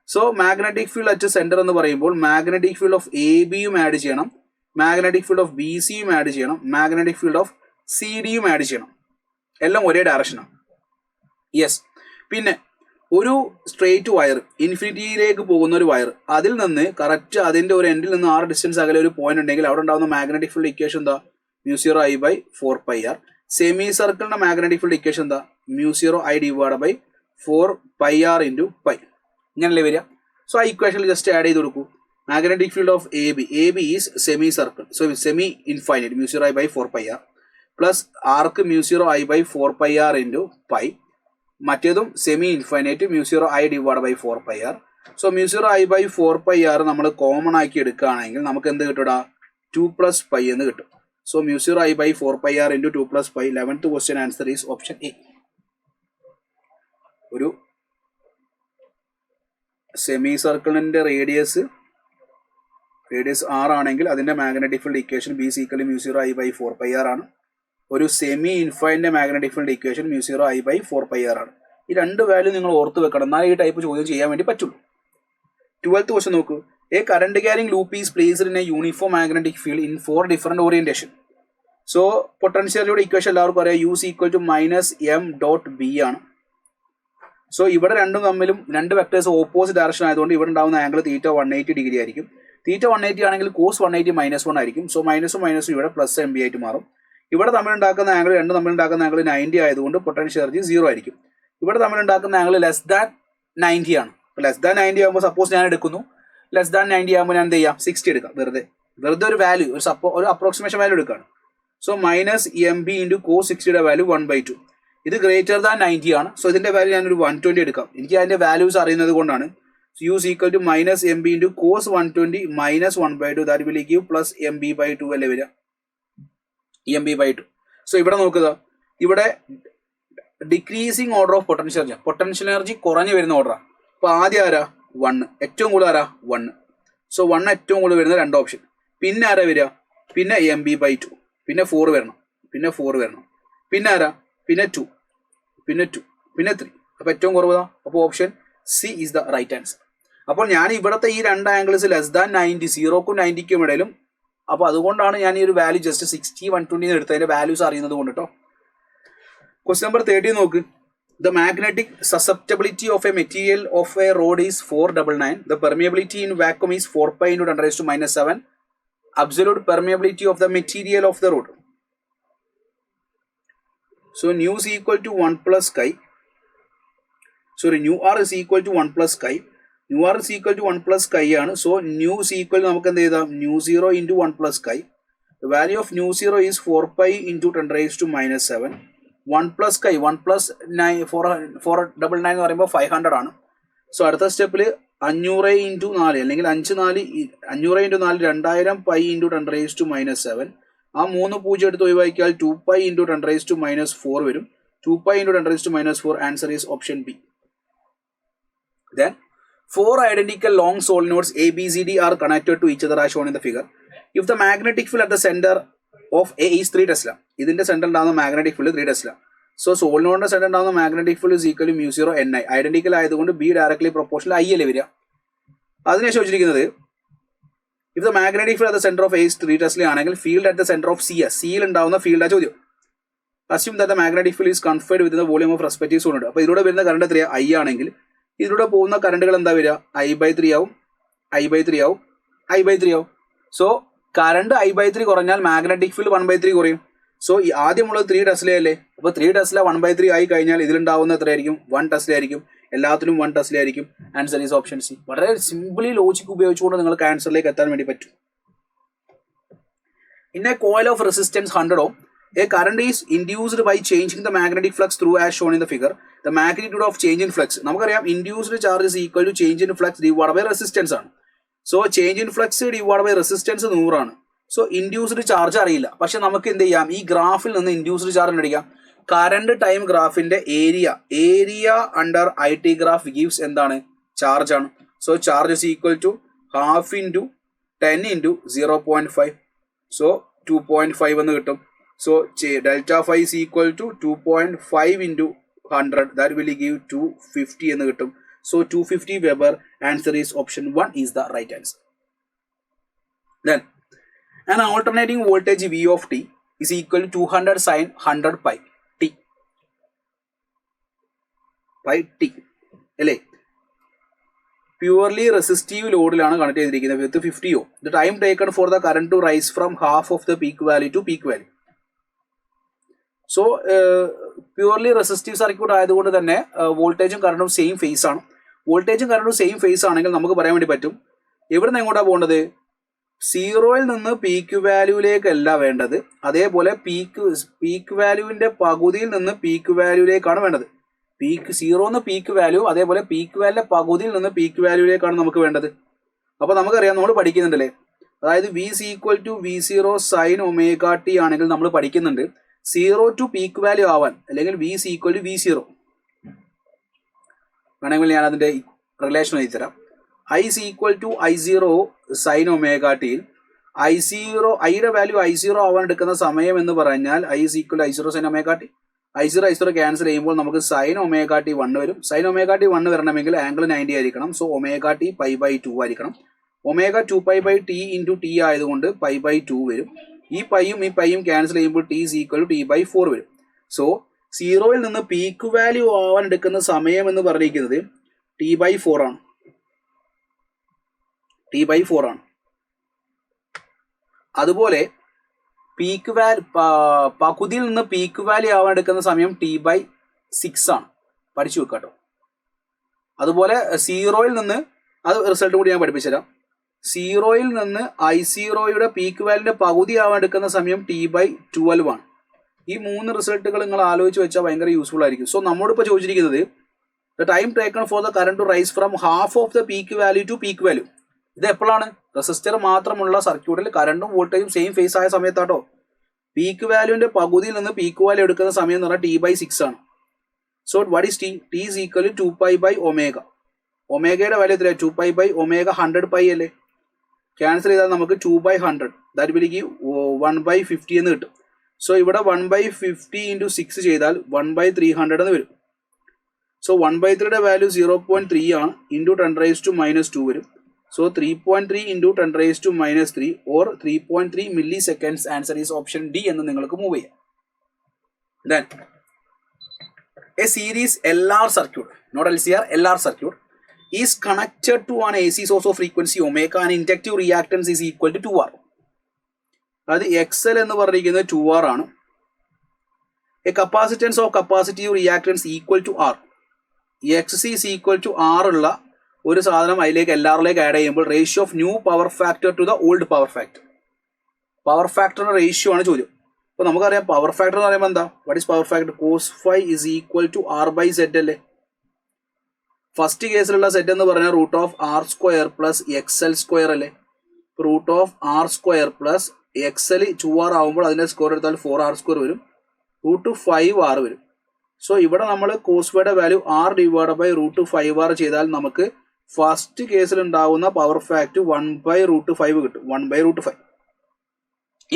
So magnetic field at centre എന്ന് പറയുമ്പോൾ മാഗ്നറ്റിക് ഫീൽഡ് ഓഫ് AB-യും ആഡ് ചെയ്യണം, മാഗ്നറ്റിക് ഫീൽഡ് ഓഫ് BC-യും ആഡ് ചെയ്യണം, മാഗ്നറ്റിക് ഫീൽഡ് ഓഫ് CD-യും ആഡ് ചെയ്യണം. എല്ലാം ഒരേ ഡയറക്ഷനാണ്. യെസ്. പിന്നെ ഒരു സ്ട്രെയിറ്റ് വയർ, ഇൻഫിനിറ്റിയിലേക്ക് പോകുന്ന ഒരു വയർ, അതിൽ നിന്ന് കറക്റ്റ് അതിന്റെ ഒരു എൻഡിൽ നിന്ന് 6 ഡിസ്റ്റൻസ് അകലെ ഒരു പോയിന്റ് ഉണ്ടെങ്കിൽ അവിടെ ഉണ്ടാകുന്ന മാഗ്നറ്റിക് ഫീൽഡ് ഇക്വേഷൻ എന്താ? μ0I/4πr. സെമി സർക്കിളിന്റെ മാഗ്നറ്റിക് ഫീൽഡ് ഇക്വേഷൻ എന്താ? μ0I/4πr × π. ഇങ്ങനല്ലേ വരിക. സോ ആ ഇക്വേഷനിൽ ജസ്റ്റ് ആഡ് ചെയ്ത് കൊടുക്കൂ. Magnetic field of AB is semicircle. So semi-infinite mu 0 I by 4 pi r plus arc mu 0 I by 4 pi r into pi. മറ്റേതും semi infinite mu 0 I divided by 4 pi r. So mu 0 I by 4 pi r നമ്മൾ common ആക്കി എടുക്കുകയാണെങ്കിൽ നമുക്ക് എന്ത് കിട്ടുടാ 2 plus pi എന്ന് കിട്ടും. So mu 0 I by 4 pi r into 2 plus pi. 11th question answer is option A. ഒരു semi സർക്കിളിന്റെ radius r ആണെങ്കിൽ അതിന്റെ magnetic field equation B is equal to mu 0 I by 4 pi r ആണ്. ഒരു semi infinite magnetic field equation mu 0 I by 4 pi r ആണ്. ഈ രണ്ട് value നിങ്ങൾ ഓർത്ത് വെക്കണം, എന്നാൽ ഈ ടൈപ്പ് ചോദ്യം ചെയ്യാൻ വേണ്ടി പറ്റുള്ളൂ. 12th question നോക്കൂ. A current carrying loop is placed in a uniform magnetic field in 4 different orientation. So പൊട്ടൻഷ്യലിയുടെ ഇക്വേഷൻ എല്ലാവർക്കും അറിയാം, U is equal to minus m dot b ആണ്. സോ ഇവിടെ രണ്ട് വെക്ടേഴ്സ് ഓപ്പോസിറ്റ് ഡയറക്ഷൻ ആയതുകൊണ്ട് ഇവിടെ ഉണ്ടാകുന്ന ആംഗിൾ തീറ്റ 180 ഡിഗ്രി ആയിരിക്കും. തീറ്റ 180 ആണെങ്കിൽ കോസ് 180 -1 ആയിരിക്കും. സോ മൈനസും ഇവിടെ പ്ലസ് എം ബി ആയിട്ട് മാറും. ഇവിടെ തമ്മിലുണ്ടാക്കുന്ന ആംഗിൾ 90 ആയതുകൊണ്ട് പൊട്ടൻഷ്യൽ എനർജി 0 ആയിരിക്കും. ഇവിടെ തമ്മിലുണ്ടാക്കുന്ന ആംഗിൾ ലെസ് ദാൻ 90 ആണ്. ലെസ് ദാൻ 90 ആകുമ്പോൾ സപ്പോസ് ഞാൻ എടുക്കുന്നു, ലെസ് ദാൻ 90 ആകുമ്പോൾ ഞാൻ എന്ത് ചെയ്യാം 60 എടുക്കാം. വെറുതെ ഒരു വാല്യൂ ഒരു അപ്രോക്സിമേഷൻ വാല്യൂ എടുക്കുകയാണ്. So minus M B into cos 60യുടെ വാല്യൂ 1/2. ഇത് ഗ്രേറ്റർ ദാൻ 90 ആണ്. സോ ഇതിന്റെ വാല്യൂ ഞാനൊരു 120 എടുക്കാം. എനിക്ക് അതിന്റെ വാല്യൂസ് അറിയുന്നത് കൊണ്ടാണ്. U is equal to minus mb into cos 120 minus 1/2. That will give plus mb/2 അല്ലേ വരിക, mb/2. സോ ഇവിടെ നോക്കുക, ഇവിടെ decreasing order of potential energy കുറഞ്ഞു വരുന്ന ഓർഡറാണ്. അപ്പൊ ആദ്യം ആരാ 1, ഏറ്റവും കൂടുതൽ ആരാ 1. സോ 1 ഏറ്റവും കൂടുതൽ വരുന്ന 2 ഓപ്ഷൻ. പിന്നെ ആരാ വരിക, പിന്നെ mb/2, പിന്നെ 4 വരണം, പിന്നെ 4 വരണം, പിന്നെ ആരാ, പിന്നെ 2, പിന്നെ 2, പിന്നെ 3. അപ്പൊ ഏറ്റവും കുറവ്. അപ്പോൾ option C is the right answer. അപ്പോൾ ഞാൻ ഇവിടുത്തെ ഈ രണ്ട് ആംഗിൾസ് ലെസ് ദാൻ 90, 0ക്കും 90ക്കും ഇടയിലും. അപ്പോൾ അതുകൊണ്ടാണ് ഞാൻ ഈ ഒരു വാല്യൂ ജസ്റ്റ് 60, 120 എടുത്തതിന്റെ വാല്യൂസ് അറിയുന്നത് കൊണ്ട് കേട്ടോ. ക്വസ്റ്റ്യൻ നമ്പർ 30 നോക്ക്. The magnetic susceptibility of A material of A road is 499. The permeability in vacuum is 4 pi into 10⁻⁻⁷. Absolute permeability of the material of the road. So nu is equal to 1 plus chi. Sorry, nu r is equal to 1 plus chi. Nu r is equal to 1 plus chi ആണ്. So nu is equal to നമുക്ക് എന്ത് ചെയ്താം, nu 0 into 1 plus chi. The value of nu 0 is 4 pi into 10⁻⁷. 1 plus chi, 1 plus 499 എന്ന് പറയുമ്പോൾ 500 ആണ്. So അടുത്ത സ്റ്റെപ്പിൽ 500 into 4 അല്ലെങ്കിൽ 500 into 4 2000 pi into 10⁻⁷. ആ 3 0 എടുത്ത് ഒഴിവാക്കിയാൽ 2 pi into 10⁻⁴ വരും. 2 pi into 10⁻⁴. Answer is option B. Then 4 identical long solenoids A, B, C, D are connected to each other as shown in the figure. If the magnetic field at the center of A is 3 Tesla, ഇതിന്റെ സെന്ററിൽ ഉണ്ടാകുന്ന magnetic field 3 Tesla. So സോളിനോയിഡിന്റെ സെന്ററിൽ ഉണ്ടാകുന്ന magnetic field is equal to mu 0 Ni. Identical ആയതുകൊണ്ട് B directly proportional I അല്ലേ വരിക. അതിനെ ചോദിച്ചിരിക്കുന്നത് if the magnetic field at the center of A is 3 Tesla ആണെങ്കിൽ field at the center of C, സിയിൽ ഉണ്ടാവുന്ന ഫീൽഡാ ചോദ്യം. Assume that the magnetic field is confined within the volume of respective solenoid. അപ്പോൾ ഇതിലൂടെ വരുന്ന കറണ്ട് എത്രയാ, I ആണെങ്കിൽ ഇതിലൂടെ പോകുന്ന കറണ്ടുകൾ എന്താ വരിക, I/3 ആവും, I/3 ആവും, I/3 ആവും. സോ കറണ്ട് I/3 കുറഞ്ഞാൽ മാഗ്നറ്റിക് ഫീൽഡ് 1/3 കുറയും. സോ ഈ ആദ്യമുള്ളത് 3 Tesla അല്ലേ. അപ്പോൾ 3 Tesla 1/3 ആയി കഴിഞ്ഞാൽ ഇതിലുണ്ടാവുന്ന എത്രയായിരിക്കും, 1 Tesla ആയിരിക്കും. എല്ലാത്തിലും 1 Tesla ആയിരിക്കും. Answer is option C. വളരെ സിംപിളി ലോജിക് ഉപയോഗിച്ചുകൊണ്ട് നിങ്ങൾക്ക് ആൻസറിലേക്ക് എത്താൻ വേണ്ടി പറ്റും. In A coil of resistance 100 ohm, a current is induced by changing the magnetic flux through as shown in the figure. The magnitude of change in flux, നമുക്കറിയാം induced charge is equal to change in flux divided by resistance ആണ്. So change in flux divide by resistance 100 ആണ്. So induced charge അറിയില്ല, പക്ഷെ നമുക്ക് എന്ത് ചെയ്യാം, ഈ ഗ്രാഫിൽ നിന്ന് ഇൻഡ്യൂസ്ഡ് ചാർജ് എടുക്കാം. കറണ്ട് ടൈം ഗ്രാഫിന്റെ area under eye T graph gives എന്താണ്, ചാർജ് ആണ്. So charge is equal to half into 10 into 0.5. So 2.5 എന്ന് കിട്ടും. So delta phi is equal to 2.5 into 100. That will give 250 എന്ന് കിട്ടും. So 250 Weber. Answer is option 1 is the right answer. Then an alternating voltage V of t is equal to 200 sin 100 pi t by t അല്ലേ. Purely resistive ലോഡിലാണ് connect ചെയ്തിരിക്കുന്നത് വിത്ത് 50 ohm. The time taken for the current to rise from half of the peak value to peak value. So purely resistive circuit ആയതുകൊണ്ട് തന്നെ വോൾട്ടേജും കറണ്ടും same face ആണ്. വോൾട്ടേജും കറണ്ടും same face ആണെങ്കിൽ നമുക്ക് പറയാൻ വേണ്ടി പറ്റും ഇവിടുന്ന് എങ്ങോട്ടാണ് പോകേണ്ടത്? സീറോയിൽ നിന്ന് പീക്ക് വാല്യൂവിലേക്കല്ല വേണ്ടത്, അതേപോലെ പീക്ക് വാല്യൂവിന്റെ പകുതിയിൽ നിന്ന് പീക്ക് വാല്യൂവിലേക്കാണ് വേണ്ടത്. സീറോന്ന് പീക്ക് വാല്യൂ, അതേപോലെ പീക്ക് വാല്യൂവിന്റെ പകുതിയിൽ നിന്ന് പീക്ക് വാല്യൂവിലേക്കാണ് നമുക്ക് വേണ്ടത്. അപ്പൊ നമുക്കറിയാം, നമ്മൾ പഠിക്കുന്നുണ്ടല്ലേ, അതായത് V is equal to V0 sin omega t ആണെങ്കിൽ നമ്മൾ പഠിക്കുന്നുണ്ട് സീറോ ടു പീക്ക് വാല്യൂ ആവാൻ, അല്ലെങ്കിൽ V is equal to V0. വേണമെങ്കിൽ ഞാൻ അതിന്റെ റിലേഷൻ എഴുതി തരാം. I is equal to I0 sin omega ടിയിൽ ഐയുടെ വാല്യൂ I0 ആവാൻ എടുക്കുന്ന സമയം എന്ന് പറഞ്ഞാൽ I is equal to I0 sin omega T. I0 cancel ചെയ്യുമ്പോൾ നമുക്ക് സൈൻ ഒമേഗ ടി 1 വരും. സൈൻ ഒമേഗ ടി 1 വരണമെങ്കിൽ ആംഗിൾ 90 ആയിരിക്കണം. സോ ഒമേഗ ടി π/2 ആയിരിക്കണം. ഒമേഗ 2π/t ഇൻറ്റു ടി ആയതുകൊണ്ട് π/2 വരും. ഈ പൈയും ക്യാൻസൽ ചെയ്യുമ്പോൾ t is equal to t/4 വരും. സോ സീറോയിൽ നിന്ന് പീക്ക് വാല്യൂ ആവാൻ എടുക്കുന്ന സമയം എന്ന് പറഞ്ഞിരിക്കുന്നത് t/4 ആണ്. അതുപോലെ പകുതിയിൽ നിന്ന് പീക്ക് വാല്യൂ ആവാൻ എടുക്കുന്ന സമയം t/6 ആണ്. പഠിച്ചു വെക്കാട്ടോ. അതുപോലെ സീറോയിൽ നിന്ന്, അത് റിസൾട്ട് കൂടി ഞാൻ പഠിപ്പിച്ചുതരാം. സീറോയിൽ നിന്ന് I0യുടെ പീക്ക് വാല്യൂന്റെ പകുതി ആവാൻ എടുക്കുന്ന സമയം t/12 ആണ്. ഈ 3 റിസൾട്ടുകൾ നിങ്ങൾ ആലോചിച്ച് വെച്ചാൽ ഭയങ്കര യൂസ്ഫുൾ ആയിരിക്കും. സോ നമ്മോടിപ്പോൾ ചോദിച്ചിരിക്കുന്നത് the time taken for the current to rise from half of the peak value to peak value. ഇത് എപ്പോഴാണ്? റെസിസ്റ്റർ മാത്രമുള്ള സർക്യൂട്ടിൽ കറണ്ടും വോൾട്ടേജും സെയിം ഫേസ് ആയ സമയത്താട്ടോ. പീക്ക് വാല്യൂവിന്റെ പകുതിയിൽ നിന്ന് പീക്ക് വാല്യൂ എടുക്കുന്ന സമയം എന്ന് പറഞ്ഞാൽ t/6 ആണ്. So what is t is equal to 2π/ω. ഒമേഗയുടെ വാല്യൂ എത്രയാണ്? 2π/ω 100π അല്ലേ? ക്യാൻസൽ ചെയ്താൽ നമുക്ക് 2/100 ദാറ്റ് വിൽ ഗിവ് 1/50 എന്ന് കിട്ടും. സോ ഇവിടെ 1/50 ഇൻറ്റു 6 ചെയ്താൽ 1/300 എന്ന് വരും. സോ 1/3യുടെ വാല്യൂ 0.3 ആണ്, ഇൻറ്റു 10⁻² വരും. So 3.3 into 10⁻³ or 3.3 milli seconds. Answer is option D എന്ന് നിങ്ങൾക്ക് മൂവ് ചെയ്യാം. Then a series LR circuit, not LCR, LR circuit is connected to an AC source of frequency omega and inductive reactance is equal to 2R. അത് XL എന്ന് പറഞ്ഞിരിക്കുന്നത് 2R ആണ്. A capacitance of capacitive reactance equal to R. XC is equal to R ഉള്ള ഒരു സാധനം അതിലേക്ക് LRലേക്ക് add ചെയ്യുമ്പോൾ ratio of new power factor to the old power factor. Power ഫാക്ടറിന്റെ റേഷ്യോ ആണ് ചോദ്യം. അപ്പോൾ നമുക്കറിയാം പവർ ഫാക്ടർ എന്ന് പറയുമ്പോൾ എന്താ? What is power factor? cos phi is equal to R/Z അല്ലേ? ഫസ്റ്റ് കേസിലുള്ള സെറ്റ് എന്ന് പറഞ്ഞാൽ √R² പ്ലസ് XL² അല്ലേ? √R² പ്ലസ് XL 2R ആവുമ്പോൾ അതിന്റെ സ്ക്വയർ എടുത്താൽ 4R² വരും. √5R വരും. സോ ഇവിടെ നമ്മൾ കോസ്ഫയുടെ വാല്യൂ R/√5R ചെയ്താൽ നമുക്ക് ഫസ്റ്റ് കേസിൽ ഉണ്ടാവുന്ന പവർ ഫാക്ടർ 1/√5 കിട്ടും. 1/√5.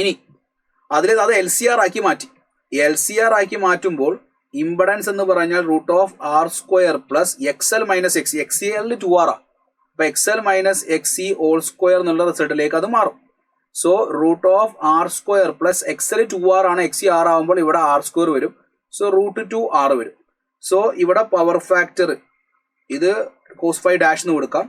ഇനി അത് LCR ആക്കി മാറ്റി. LCR ആക്കി മാറ്റുമ്പോൾ ഇംപെഡൻസ് എന്ന് പറഞ്ഞാൽ √R² plus XL minus XC. XL 2R. അപ്പൊ XL minus XC whole square എന്നുള്ള റിസൾട്ടിലേക്ക് അത് മാറും. So √R² plus XL 2R ആണ്, XC R ആവുമ്പോൾ ഇവിടെ R² വരും. സോ √2R വരും. സോ ഇവിടെ പവർ ഫാക്ടർ ഇത് cos phi ഡാഷ് എന്ന് കൊടുക്കാം.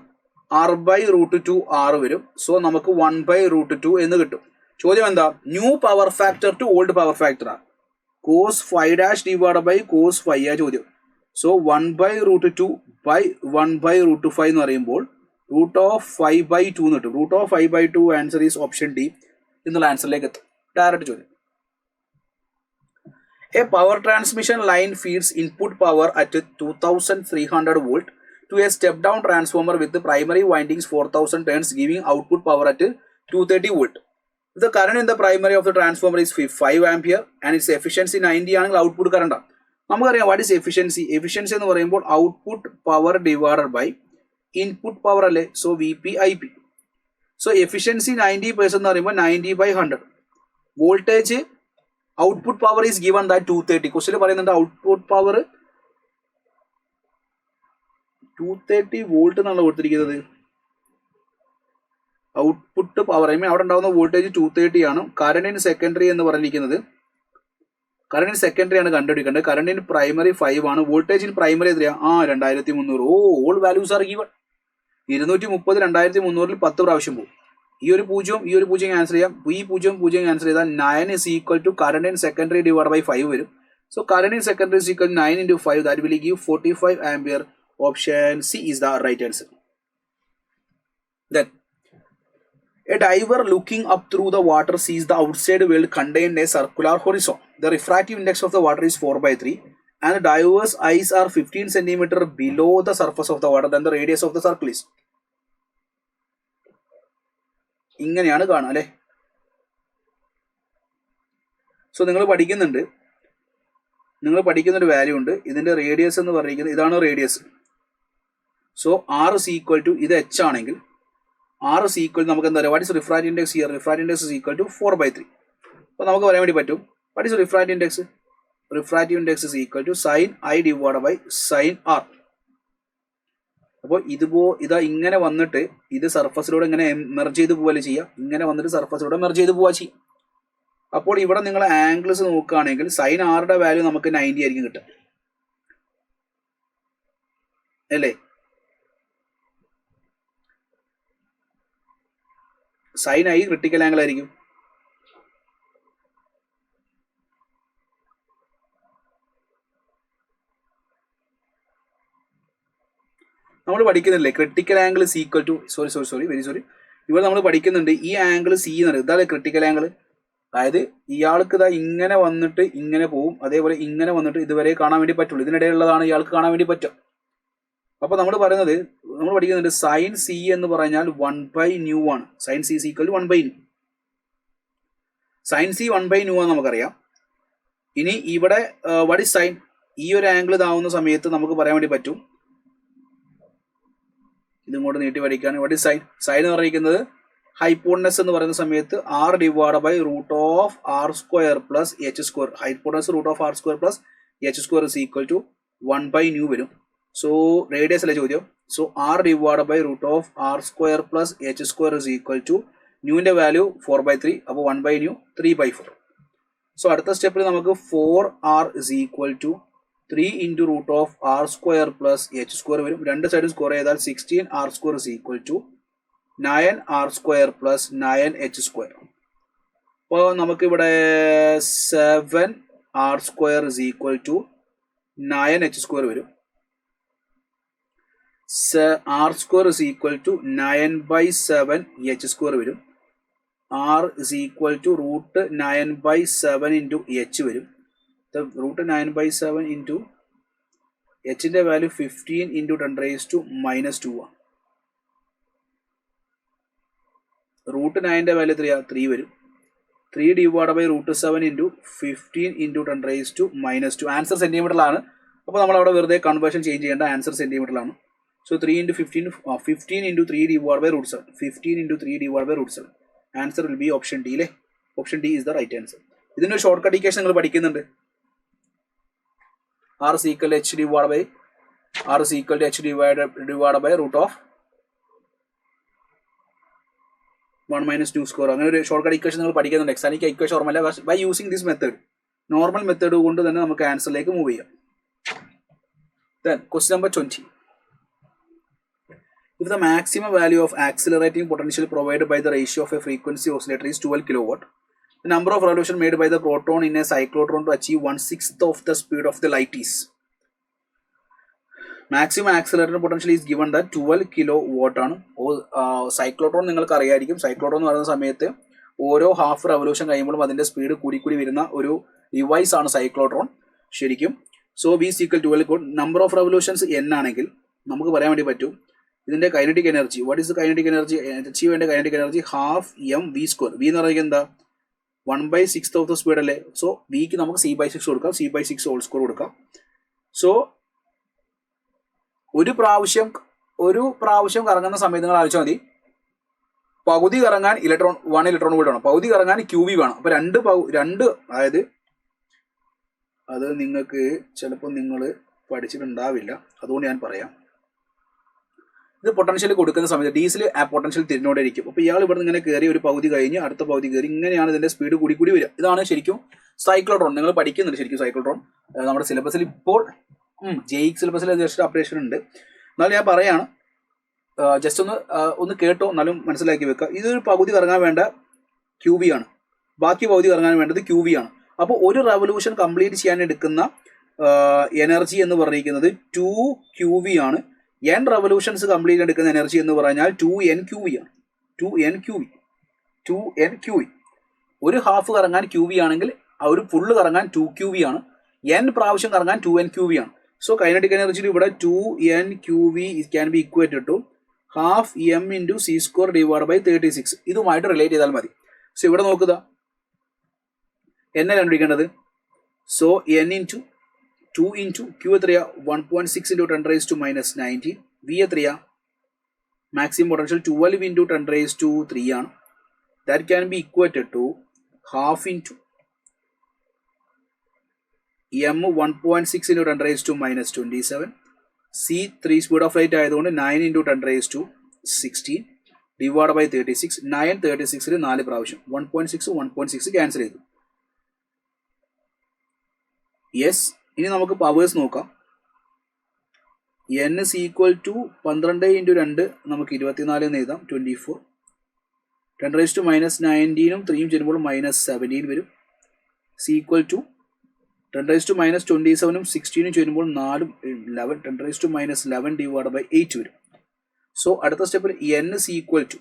R/√2R വരും. സോ നമുക്ക് 1/√2 എന്ന് കിട്ടും. ചോദ്യം എന്താ? New power factor to old power factor ആണ്. cos phi dash divided by cos phi ആ ചോദ്യം. സോ 1/√2 by 1/√5 എന്ന് പറയുമ്പോൾ √5/2 എന്ന് കിട്ടും. √5/2 ആൻസർ ഈസ് ഓപ്ഷൻ ഡി എന്നുള്ള ആൻസറിലേക്ക് എത്തും. ഡയറക്റ്റ് ചോദ്യം. A power transmission line feeds input power at 2300 volt to a step down transformer with the primary windings 4000 turns giving output power at 230 volt. The current in the primary of the transformer is 5 ampere and its efficiency 90 ആണെങ്കിൽ output current ആണ്. നമുക്കറിയാം what is efficiency. Efficiency എന്ന് പറയുമ്പോൾ output power divided by input power അല്ലേ? So VP/IP. So efficiency 90% എന്ന് പറയുമ്പോൾ 90/100. Voltage output power is given that 230. Question പറയുന്നുണ്ട് output power 230 volt എന്നാണ് കൊടുത്തിരിക്കുന്നത്. ഔട്ട്പുട്ട് പവർ അവിടെ ഉണ്ടാകുന്ന വോൾട്ടേജ് 230 ആണ്. കറണ്ട് ഇൻ സെക്കൻഡറി എന്ന് പറഞ്ഞിരിക്കുന്നത് കറണ്ട് ഇൻ സെക്കൻഡറി ആണ് കണ്ടുപിടിക്കേണ്ടത്. കറണ്ട് ഇൻ പ്രൈമറി 5 ആണ്. വോൾട്ടേജ് ഇൻ പ്രൈമറി എത്രയാ? 2300. All values are given. 230 2300 10 പ്രാവശ്യം പോകും. ഈ ഒരു പൂജ്യം ആൻസർ ചെയ്യാം. ഈ 0 ആൻസർ ചെയ്താൽ 9 is equal to current in secondary divide by 5 വരും. So current in secondary is equal to 9 into 5 that will give 45 ampere. Option C is the right answer. Then A diver looking up through the water sees the outside world contained a circular horizon. The refractive index of the water is 4/3 and the diver's eyes are 15 centimeter below the surface of the water. Then the radius of the circle is. ഇങ്ങനെയാണ് കാണുക അല്ലേ? So നിങ്ങൾ പഠിക്കുന്നൊരു value ഉണ്ട്. ഇതിന്റെ radius എന്ന് പറഞ്ഞിരിക്കുന്നത് ഇതാണ് radius. So R is equal to ഇത് H ആണെങ്കിൽ R is equal to നമുക്ക് എന്താ പറയുക, what is refractive index here? Refractive index is equal to 4/3. അപ്പോൾ നമുക്ക് പറയാൻ വേണ്ടി പറ്റും what is refractive index? Refractive index is equal to sine I divide by sine R. അപ്പോൾ ഇതാ ഇങ്ങനെ വന്നിട്ട് ഇത് സർഫസിലൂടെ ഇങ്ങനെ മെർജ് ചെയ്ത് പോവുകയല്ലേ ചെയ്യുക, ഇങ്ങനെ വന്നിട്ട് സർഫസിലൂടെ മെർജ് ചെയ്ത് പോവുക ചെയ്യും. അപ്പോൾ ഇവിടെ നിങ്ങൾ ആംഗിൾസ് നോക്കുകയാണെങ്കിൽ സൈൻ ആറുടെ വാല്യൂ നമുക്ക് 90 ആയിരിക്കും കിട്ടുക അല്ലേ? സൈൻ I ക്രിട്ടിക്കൽ ആംഗിൾ ആയിരിക്കും. നമ്മൾ പഠിക്കുന്നില്ലേ critical angle is equal to very sorry ഇവിടെ നമ്മൾ പഠിക്കുന്നുണ്ട് ഈ ആംഗിൾ C എന്ന് പറയുന്നത് ഇതാണ് ക്രിട്ടിക്കൽ ആംഗിൾ. അതായത് ഇയാൾക്ക് ഇതാ ഇങ്ങനെ വന്നിട്ട് ഇങ്ങനെ പോവും, അതേപോലെ ഇങ്ങനെ വന്നിട്ട് ഇതുവരെ കാണാൻ വേണ്ടി പറ്റുള്ളൂ, ഇതിനിടയിലുള്ളതാണ് ഇയാൾക്ക് കാണാൻ വേണ്ടി പറ്റും. അപ്പോൾ നമ്മൾ പഠിക്കുന്നുണ്ട് സൈൻ C എന്ന് പറഞ്ഞാൽ 1/nu ആണ്. Sine C is equal to 1/nu. Sine C 1/nu ആണ് നമുക്കറിയാം. ഇനി ഇവിടെ വാട്ട് ഈസ് സൈൻ? ഈ ഒരു ആംഗിൾ ഇതാവുന്ന സമയത്ത് നമുക്ക് പറയാൻ വേണ്ടി പറ്റും, ഇതിങ്ങോട്ട് നീട്ടി പഠിക്കുകയാണ്. What is sign? സൈൻ എന്ന് പറഞ്ഞിരിക്കുന്നത് ഹൈപ്പോട്ടനസ് എന്ന് പറയുന്ന സമയത്ത് R divide by root of R square plus H square. Hypotenuse root of R square plus H square is equal to 1/nu വരും. സോ റേഡിയസ് അല്ലേ ചോദ്യം. So R divide by root of R square plus H square is equal to ന്യൂവിന്റെ value 4/3. അപ്പോൾ 1/nu 3/4. So അടുത്ത സ്റ്റെപ്പിൽ നമുക്ക് 4R is equal to 3 into root of R square plus H square വരും. രണ്ട് സൈഡും സ്ക്വയർ ചെയ്താൽ 16R square is equal to 9R square plus 9H square. അപ്പോൾ നമുക്കിവിടെ 7R square is equal to 9H square വരും. R square is equal to 9/7 H square വരും. R is equal to root 9/7 into H വരും. Root 9/7 into Hന്റെ value 15 into 10⁻² ആണ്. Root 9ന്റെ value 3 വരും. 3 divide by root 7 into 15 into 10⁻². Answer സെന്റിമീറ്ററിലാണ്. അപ്പോൾ നമ്മൾ അവിടെ വെറുതെ കൺവേർഷൻ ചേഞ്ച് ചെയ്യേണ്ട, ആൻസർ സെന്റിമീറ്ററിലാണ്. So 3 into 15 into 3 divide by root 7. 15 into 3 divide by root 7. Answer will be option D അല്ലേ? Option D is the right answer. ഇതിനൊരു ഷോർട്ട് കട്ട് ഇക്വേഷൻ നിങ്ങൾ പഠിക്കുന്നുണ്ട്. R is equal to H divided by root of 1 minus nu square. അങ്ങനെ ഒരു short cut equation നിങ്ങൾ പഠിക്കുന്നുണ്ട്. എക്സാമിക്ക് equation ഓർമ്മയില്ല. By using this method, normal method കൊണ്ട് തന്നെ നമുക്ക് ആൻസറിലേക്ക് മൂവ് ചെയ്യാം. Then question number 20. If the maximum value of accelerating potential provided by the ratio of a frequency oscillator is 12 kilowatt, the number of revolution made by the proton in a cyclotron to achieve 1/6 of the speed of the light is. Maximum accelerator potential is given that 12 kilowatt ആണ്. Cyclotron നിങ്ങൾക്ക് അറിയായിരിക്കും. Cyclotron എന്ന് പറയുന്ന സമയത്ത് ഓരോ half revolution കഴിയുമ്പോഴും അതിന്റെ speed കൂടി വരുന്ന ഒരു ഡിവൈസ് ആണ് സൈക്ലോട്രോൺ ശരിക്കും. So V is equal to 12. Number of revolutions n ആണെങ്കിൽ നമുക്ക് പറയാൻ വേണ്ടി പറ്റും ഇതിന്റെ kinetic energy. What is kinetic energy? Achieve ചെയ്യേണ്ട kinetic energy half m v സ്ക്വയർ. V എന്ന് പറയുന്നത് എന്താ? 1/6 ഓഫ് ദ സ്പീഡ് അല്ലേ? സോ വിക്ക് നമുക്ക് C/6 കൊടുക്കാം, C/6 ഹോൾ സ്ക്വയർ കൊടുക്കാം. സോ ഒരു പ്രാവശ്യം കറങ്ങുന്ന സമയത്ത് നിങ്ങൾ ആലോചിച്ചാൽ മതി, പകുതി കറങ്ങാൻ 1 ഇലക്ട്രോൺ വോൾട്ട് വേണം, പകുതി കറങ്ങാൻ QV വേണം. അപ്പൊ രണ്ട് അതായത് അത് നിങ്ങൾക്ക് ചിലപ്പോൾ നിങ്ങൾ പഠിച്ചിട്ടുണ്ടാവില്ല, അതുകൊണ്ട് ഞാൻ പറയാം. ഇത് പൊട്ടൻഷ്യൽ കൊടുക്കുന്ന സമയത്ത് ഡീസൽ ആ പൊട്ടൻഷ്യൽ തിരിഞ്ഞോണ്ടിരിക്കും. അപ്പോൾ ഇയാൾ ഇവിടെ ഇങ്ങനെ കയറി ഒരു പകുതി കഴിഞ്ഞ് അടുത്ത പകുതി കയറി, ഇങ്ങനെയാണ് ഇതിന്റെ സ്പീഡ് കൂടി വരിക. ഇതാണ് ശരിക്കും സൈക്ലോട്രോൺ. നിങ്ങൾ പഠിക്കുന്നുണ്ട് ശരിക്കും സൈക്ലോട്രോൺ. നമ്മുടെ സിലബസിൽ ഇപ്പോൾ JEE സിലബസിൽ ജസ്റ്റ് അപ്ഡേഷൻ ഉണ്ട്. എന്നാലും ഞാൻ പറയാണ്, ജസ്റ്റ് ഒന്ന് കേട്ടോ, എന്നാലും മനസ്സിലാക്കി വെക്കുക. ഇതൊരു പകുതി കറങ്ങാൻ വേണ്ട QV ആണ്, ബാക്കി പകുതി കറങ്ങാൻ വേണ്ടത് QV ആണ്. അപ്പോൾ ഒരു റെവല്യൂഷൻ കംപ്ലീറ്റ് ചെയ്യാൻ എടുക്കുന്ന എനർജി എന്ന് പറഞ്ഞിരിക്കുന്നത് 2QV ആണ്. n റെവല്യൂഷൻസ് കംപ്ലീറ്റ് എടുക്കുന്ന എനർജി എന്ന് പറഞ്ഞാൽ 2NQV ആണ്. 2NQV. 2n/qv. ഒരു ഹാഫ് കറങ്ങാൻ QV ആണെങ്കിൽ ഒരു ഫുള്ള് കറങ്ങാൻ 2QV ആണ്. n പ്രാവശ്യം കറങ്ങാൻ 2n/qv ആണ്. സോ കൈനറ്റിക് എനർജിയിൽ ഇവിടെ 2n/qv can be equated to half m into c² divide by 36. ഇതുമായിട്ട് റിലേറ്റ് ചെയ്താൽ മതി. സോ ഇവിടെ നോക്കുക, എന്നെ കണ്ടുപിടിക്കേണ്ടത്. So n into 2 into q എത്രയാ 1.6 ഇൻറ്റു 10⁻⁻19. v എത്രയാ മാക്സിമം പൊട്ടൻഷ്യൽ 12 ഇൻറ്റു 10⁻³ ആണ്. That can be equated to half into m 1.6 into 10⁻⁻27. c 3 speed of light ആയതുകൊണ്ട് 9 ഇൻറ്റു 10⁻16 ഡിവൈഡ് ബൈ 36. 9 36ൽ 4 പ്രാവശ്യം 1.6 ക്യാൻസൽ ചെയ്തു. യെസ്. ഇനി നമുക്ക് പവേഴ്സ് നോക്കാം. n is equal to 12 into 2 നമുക്ക് 24 എന്ന് എഴുതാം, 24. 10⁻⁻19 3 ചെയ്യുമ്പോൾ -17 വരും. c equal to 10⁻⁻27 16 ചെയ്യുമ്പോൾ 4 11. 10⁻⁻11 ഡിവൈഡ് ബൈ 8 വരും. സോ അടുത്ത സ്റ്റെപ്പിൽ n is equal to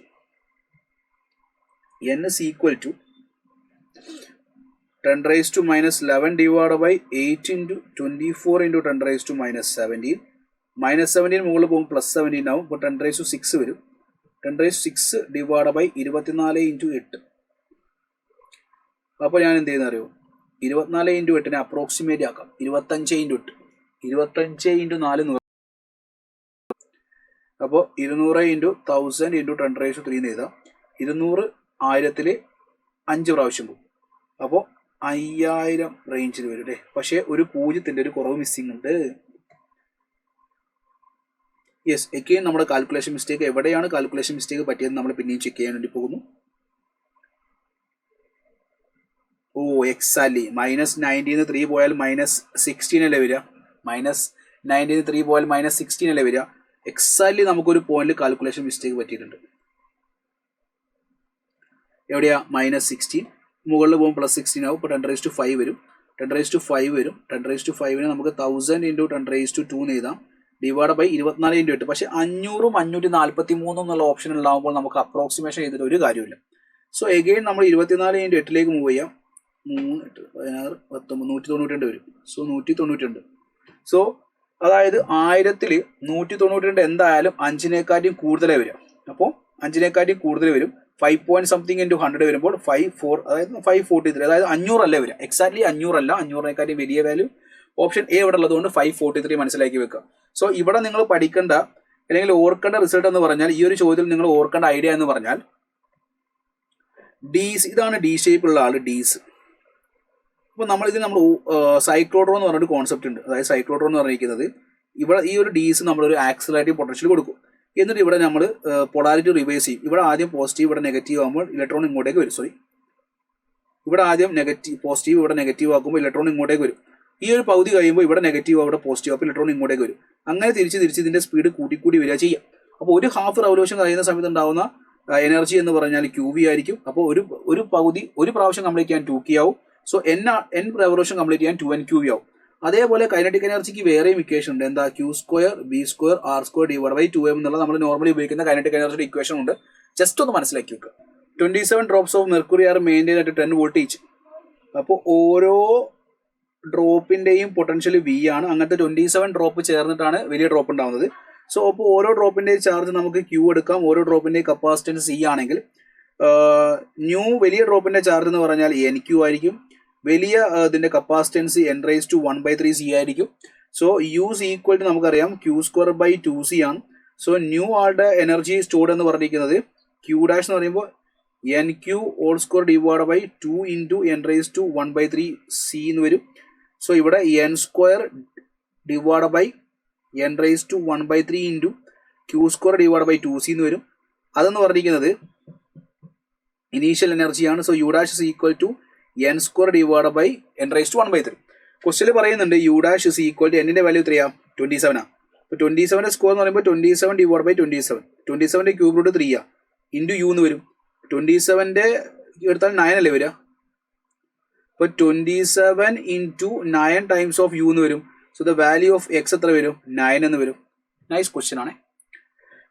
10⁻⁻11 divide by 8 into 24 into 10⁻⁻17. -17 മുകളിൽ പോകുമ്പോൾ +17 ആവും. അപ്പോൾ 10⁻6 വരും. 10⁻6 ഡിവൈഡ് ബൈ 24 ഇൻറ്റു 8. അപ്പോൾ ഞാൻ എന്ത് ചെയ്യുന്ന അറിയോ, 24 ഇൻറ്റു 8നെ അപ്രോക്സിമേറ്റ് ആക്കാം. 25 ഇൻറ്റു 8, 25 ഇൻറ്റു 4 100. അപ്പോൾ 200 ഇൻറ്റു 1000 ഇൻറ്റു 10⁻³ എന്ന് എഴുതാം. 200 1000ൽ 5 പ്രാവശ്യം പോകും. അപ്പോൾ 5000 റേഞ്ചിൽ വരും അല്ലേ. പക്ഷേ ഒരു 0ൻ്റെ ഒരു കുറവ് മിസ്സിംഗ് ഉണ്ട്. യെസ്, എക്കെയും നമ്മുടെ കാൽക്കുലേഷൻ മിസ്റ്റേക്ക്, എവിടെയാണ് കാൽക്കുലേഷൻ മിസ്റ്റേക്ക് പറ്റിയത് നമ്മൾ പിന്നെയും ചെക്ക് ചെയ്യാൻ വേണ്ടി പോകുന്നു. ഓ എക്സാക്ട്ലി -19 3 പോയാൽ -16 അല്ലേ വരിക. -19 3 പോയാൽ -16 അല്ലേ വരിക. എക്സാക്ട്ലി നമുക്കൊരു പോയിന്റിൽ കാൽക്കുലേഷൻ മിസ്റ്റേക്ക് പറ്റിയിട്ടുണ്ട്. എവിടെയാ -16 മുകളിൽ പോകുമ്പോൾ +16 ആവും. ഇപ്പോൾ 10⁻5 വരും. 10⁻5 വരും. 10⁻5നെ നമുക്ക് 1000 ഇൻറ്റു 10⁻² എന്ന് എഴുതാം. Divide by 24 into 8. പക്ഷേ 500 543 എന്നുള്ള ഓപ്ഷൻ ഉണ്ടാകുമ്പോൾ നമുക്ക് അപ്രോക്സിമേഷൻ ചെയ്തിട്ട് ഒരു കാര്യമില്ല. സോ എഗെയിൻ നമ്മൾ 24 ഇൻറ്റു 8ലേക്ക് മൂവ് ചെയ്യാം. 3 8 16 19 192 വരും. സോ 192. സോ അതായത് 1000ൽ 192 എന്തായാലും 5നേക്കാട്ടും കൂടുതലേ വരും. അപ്പോൾ 5നേക്കാട്ടും കൂടുതൽ വരും. 5 പോയിന്റ് സംതിങ് ഇൻറ്റു 100 വരുമ്പോൾ 54, അതായത് 543, അതായത് 500 അല്ലേ വരിക. എക്സാക്ട്ലി 500 അല്ല, 500നേക്കാട്ടും വലിയ വാല്യൂ ഓപ്ഷൻ എ ഇവിടെ ഉള്ളതുകൊണ്ട് 543 മനസ്സിലാക്കി വെക്കുക. സോ ഇവിടെ നിങ്ങൾ പഠിക്കേണ്ട അല്ലെങ്കിൽ ഓർക്കേണ്ട റിസൾട്ട് എന്ന് പറഞ്ഞാൽ, ഈ ഒരു ചോദ്യത്തിൽ നിങ്ങൾ ഓർക്കേണ്ട ഐഡിയ എന്ന് പറഞ്ഞാൽ ഡീസ്, ഇതാണ് ഡി ഷേപ്പുള്ള ആള് ഡീസ്. അപ്പോൾ നമ്മൾ സൈക്ലോട്രോൺ എന്ന് പറഞ്ഞൊരു കോൺസെപ്റ്റ് ഉണ്ട്. അതായത് സൈക്ലോട്രോൺ എന്ന് പറഞ്ഞിരിക്കുന്നത് ഇവിടെ ഈ ഒരു ഡീസ് നമ്മളൊരു ആക്സിലറേറ്റീവ് പൊട്ടൻഷ്യൽ കൊടുക്കും. എന്നിട്ട് ഇവിടെ നമ്മൾ പൊളാരിറ്റി റിവേഴ്സ് ചെയ്യും. ഇവിടെ ആദ്യം പോസിറ്റീവ്, ഇവിടെ നെഗറ്റീവ് ആകുമ്പോൾ ഇലക്ട്രോൺ ഇങ്ങോട്ടേക്ക് വരും. ഇവിടെ ആദ്യം പോസിറ്റീവ്, ഇവിടെ നെഗറ്റീവ് ആക്കുമ്പോൾ ഇലക്ട്രോൺ ഇങ്ങോട്ടേക്ക് വരും. ഈ ഒരു പകുതി കഴിയുമ്പോൾ ഇവിടെ നെഗറ്റീവ്, അവിടെ പോസിറ്റീവ്, അപ്പോൾ ഇലക്ട്രോൺ ഇങ്ങോട്ടേക്ക് വരും. അങ്ങനെ തിരിച്ച് ഇതിന്റെ സ്പീഡ് കൂടി വരിക ചെയ്യാം. അപ്പോൾ ഒരു ഹാഫ് റവല്യൂഷൻ കഴിയുന്ന സമയത്ത് ഉണ്ടാവുന്ന എനർജി എന്ന് പറഞ്ഞാൽ QV ആയിരിക്കും. അപ്പോൾ ഒരു പകുതി ഒരു പ്രാവശ്യം കംപ്ലീറ്റ് ചെയ്യാൻ 2K ആവും. സോ n റവല്യൂഷൻ കംപ്ലീറ്റ് ചെയ്യാൻ 2n/qv ആവും. അതേപോലെ കൈനറ്റിക് എനർജിക്ക് വേറെയും ഇക്വേഷൻ ഉണ്ട്. എന്താ, Q² V² R² divide by 2m എന്നുള്ള നമ്മൾ നോർമലി ഉപയോഗിക്കുന്ന കൈനറ്റിക് എനർജിയുടെ ഇക്വേഷൻ ഉണ്ട്. ജസ്റ്റ് ഒന്ന് മനസ്സിലാക്കി വെക്കുക. 27 drops of mercury are maintain at 10 volt each. അപ്പോൾ ഓരോ ഡ്രോപ്പിന്റെയും പൊട്ടൻഷ്യൽ V ആണ്. അങ്ങനത്തെ 27 ഡ്രോപ്പ് ചേർന്നിട്ടാണ് വലിയ ഡ്രോപ്പ് ഉണ്ടാവുന്നത്. സോ അപ്പോൾ ഓരോ ഡ്രോപ്പിന്റെയും ചാർജ് നമുക്ക് Q എടുക്കാം. ഓരോ ഡ്രോപ്പിന്റെയും കപ്പാസിറ്റൻസ് C ആണെങ്കിൽ വലിയ ഡ്രോപ്പിന്റെ ചാർജ് എന്ന് പറഞ്ഞാൽ NQ ആയിരിക്കും. വലിയ ഇതിന്റെ കപ്പാസിറ്റൻസ് n⁻⁴ C ആയിരിക്കും. സോ യൂസ് ഈക്വൽ ടു നമുക്കറിയാം Q² ബൈ 2C ആണ്. സോ ആളുടെ എനർജി സ്റ്റോർഡ് എന്ന് പറഞ്ഞിരിക്കുന്നത് Q' എന്ന് പറയുമ്പോൾ NQ whole divide by 2 into n⁻⁴ C എന്ന് വരും. സോ ഇവിടെ n² divide by n⁻⁴ into Q² divide by 2C എന്ന് വരും. അതെന്ന് പറഞ്ഞിരിക്കുന്നത് ഇനീഷ്യൽ എനർജിയാണ്. So U' is equal to n² divide by n⁻⁴. Question പറയുന്നുണ്ട് U' is equal to n-ന്റെ വാല്യൂ എത്രയാ 27 ആണ്. അപ്പോൾ 27 സ്ക്വയർ എന്ന് പറയുമ്പോൾ 27 ഡിവൈഡ് ബൈ 27. 27ന്റെ ക്യൂബ് റൂട്ട് 3 ആ ഇൻറ്റു U എന്ന് വരും. 27ന്റെ എടുത്താൽ 9 അല്ലേ വരിക. അപ്പോൾ 27 ഇൻറ്റു 9 ടൈംസ് ഓഫ് U എന്ന് വരും. So the value of X എത്ര വരും, 9 എന്ന് വരും. നൈസ് ക്വസ്റ്റ്യൻ ആണ്.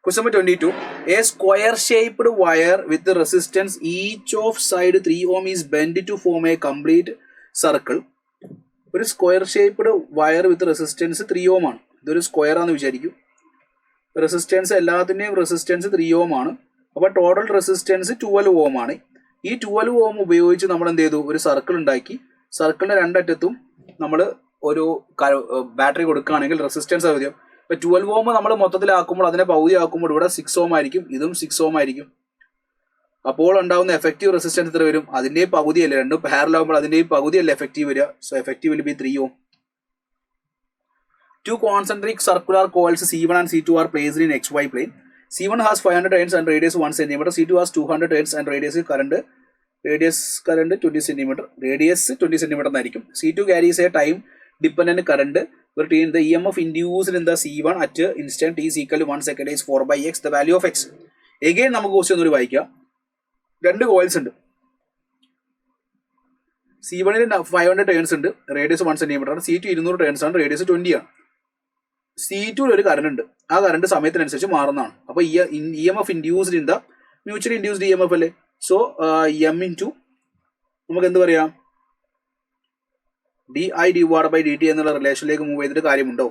Question number 22. A square shaped wire with the resistance each of side 3 ohm is bent to form a complete circle. ഒരു square shaped wire വിത്ത് resistance 3 ഓം ആണ്. ഇതൊരു square ആണെന്ന് വിചാരിക്കും. റെസിസ്റ്റൻസ് എല്ലാത്തിൻ്റെയും റെസിസ്റ്റൻസ് 3 ഓം ആണ്. അപ്പോൾ ടോട്ടൽ റെസിസ്റ്റൻസ് 12 ഓം ആണ്. ഈ 12 ഓം ഉപയോഗിച്ച് നമ്മൾ എന്ത് ചെയ്തു, ഒരു സർക്കിൾ ഉണ്ടാക്കി. സർക്കിളിൻ്റെ രണ്ടറ്റത്തും നമ്മൾ ഒരു ബാറ്ററി കൊടുക്കുകയാണെങ്കിൽ റെസിസ്റ്റൻസ് ആദ്യം. ഇപ്പോൾ 12 ഓം നമ്മൾ മൊത്തത്തിലാക്കുമ്പോൾ അതിനെ പകുതി ആക്കുമ്പോൾ ഇവിടെ 6 ഓം ആയിരിക്കും, ഇതും 6 ഓം ആയിരിക്കും. അപ്പോൾ ഉണ്ടാകുന്ന എഫക്റ്റീവ് റെസിസ്റ്റൻസ് എത്ര വരും? അതിൻ്റെയും പകുതിയല്ലേ, രണ്ടും പാരലാകുമ്പോൾ അതിൻ്റെയും പകുതിയല്ലേ എഫക്റ്റീവ് വരിക. So effective will be 3 ohm. Two concentric circular coils C1 and C2 are placed in XY plane. C1 has 500 turns and radius 1 cm. C2 has 200 turns and radius current 20 cm. Radius 20 cm എന്നായിരിക്കും. C2 carries a time dependent current. The EMF induced in the C1 at instant t is equal to 1 second is 4 by x, the value of x. Again നമുക്ക് question ഒന്നുകൂടി വായിക്കാം. രണ്ട് coils ഉണ്ട്. C1 500 turns ഉണ്ട്, radius 1 cm ആണ്. C2 200 turns ആണ്, radius 20 ആണ്. C2 ഒരു കറണ്ട് ഉണ്ട്, ആ കറണ്ട് സമയത്തിനനുസരിച്ച് മാറുന്നതാണ്. അപ്പോൾ EMF induced in the mutually induced EMF അല്ലേ. സോ M ഇൻറ്റു നമുക്ക് എന്ത് പറയാം, di/dt എന്നുള്ള റിലേഷനിലേക്ക് മൂവ് ചെയ്തിട്ട് കാര്യമുണ്ടോ?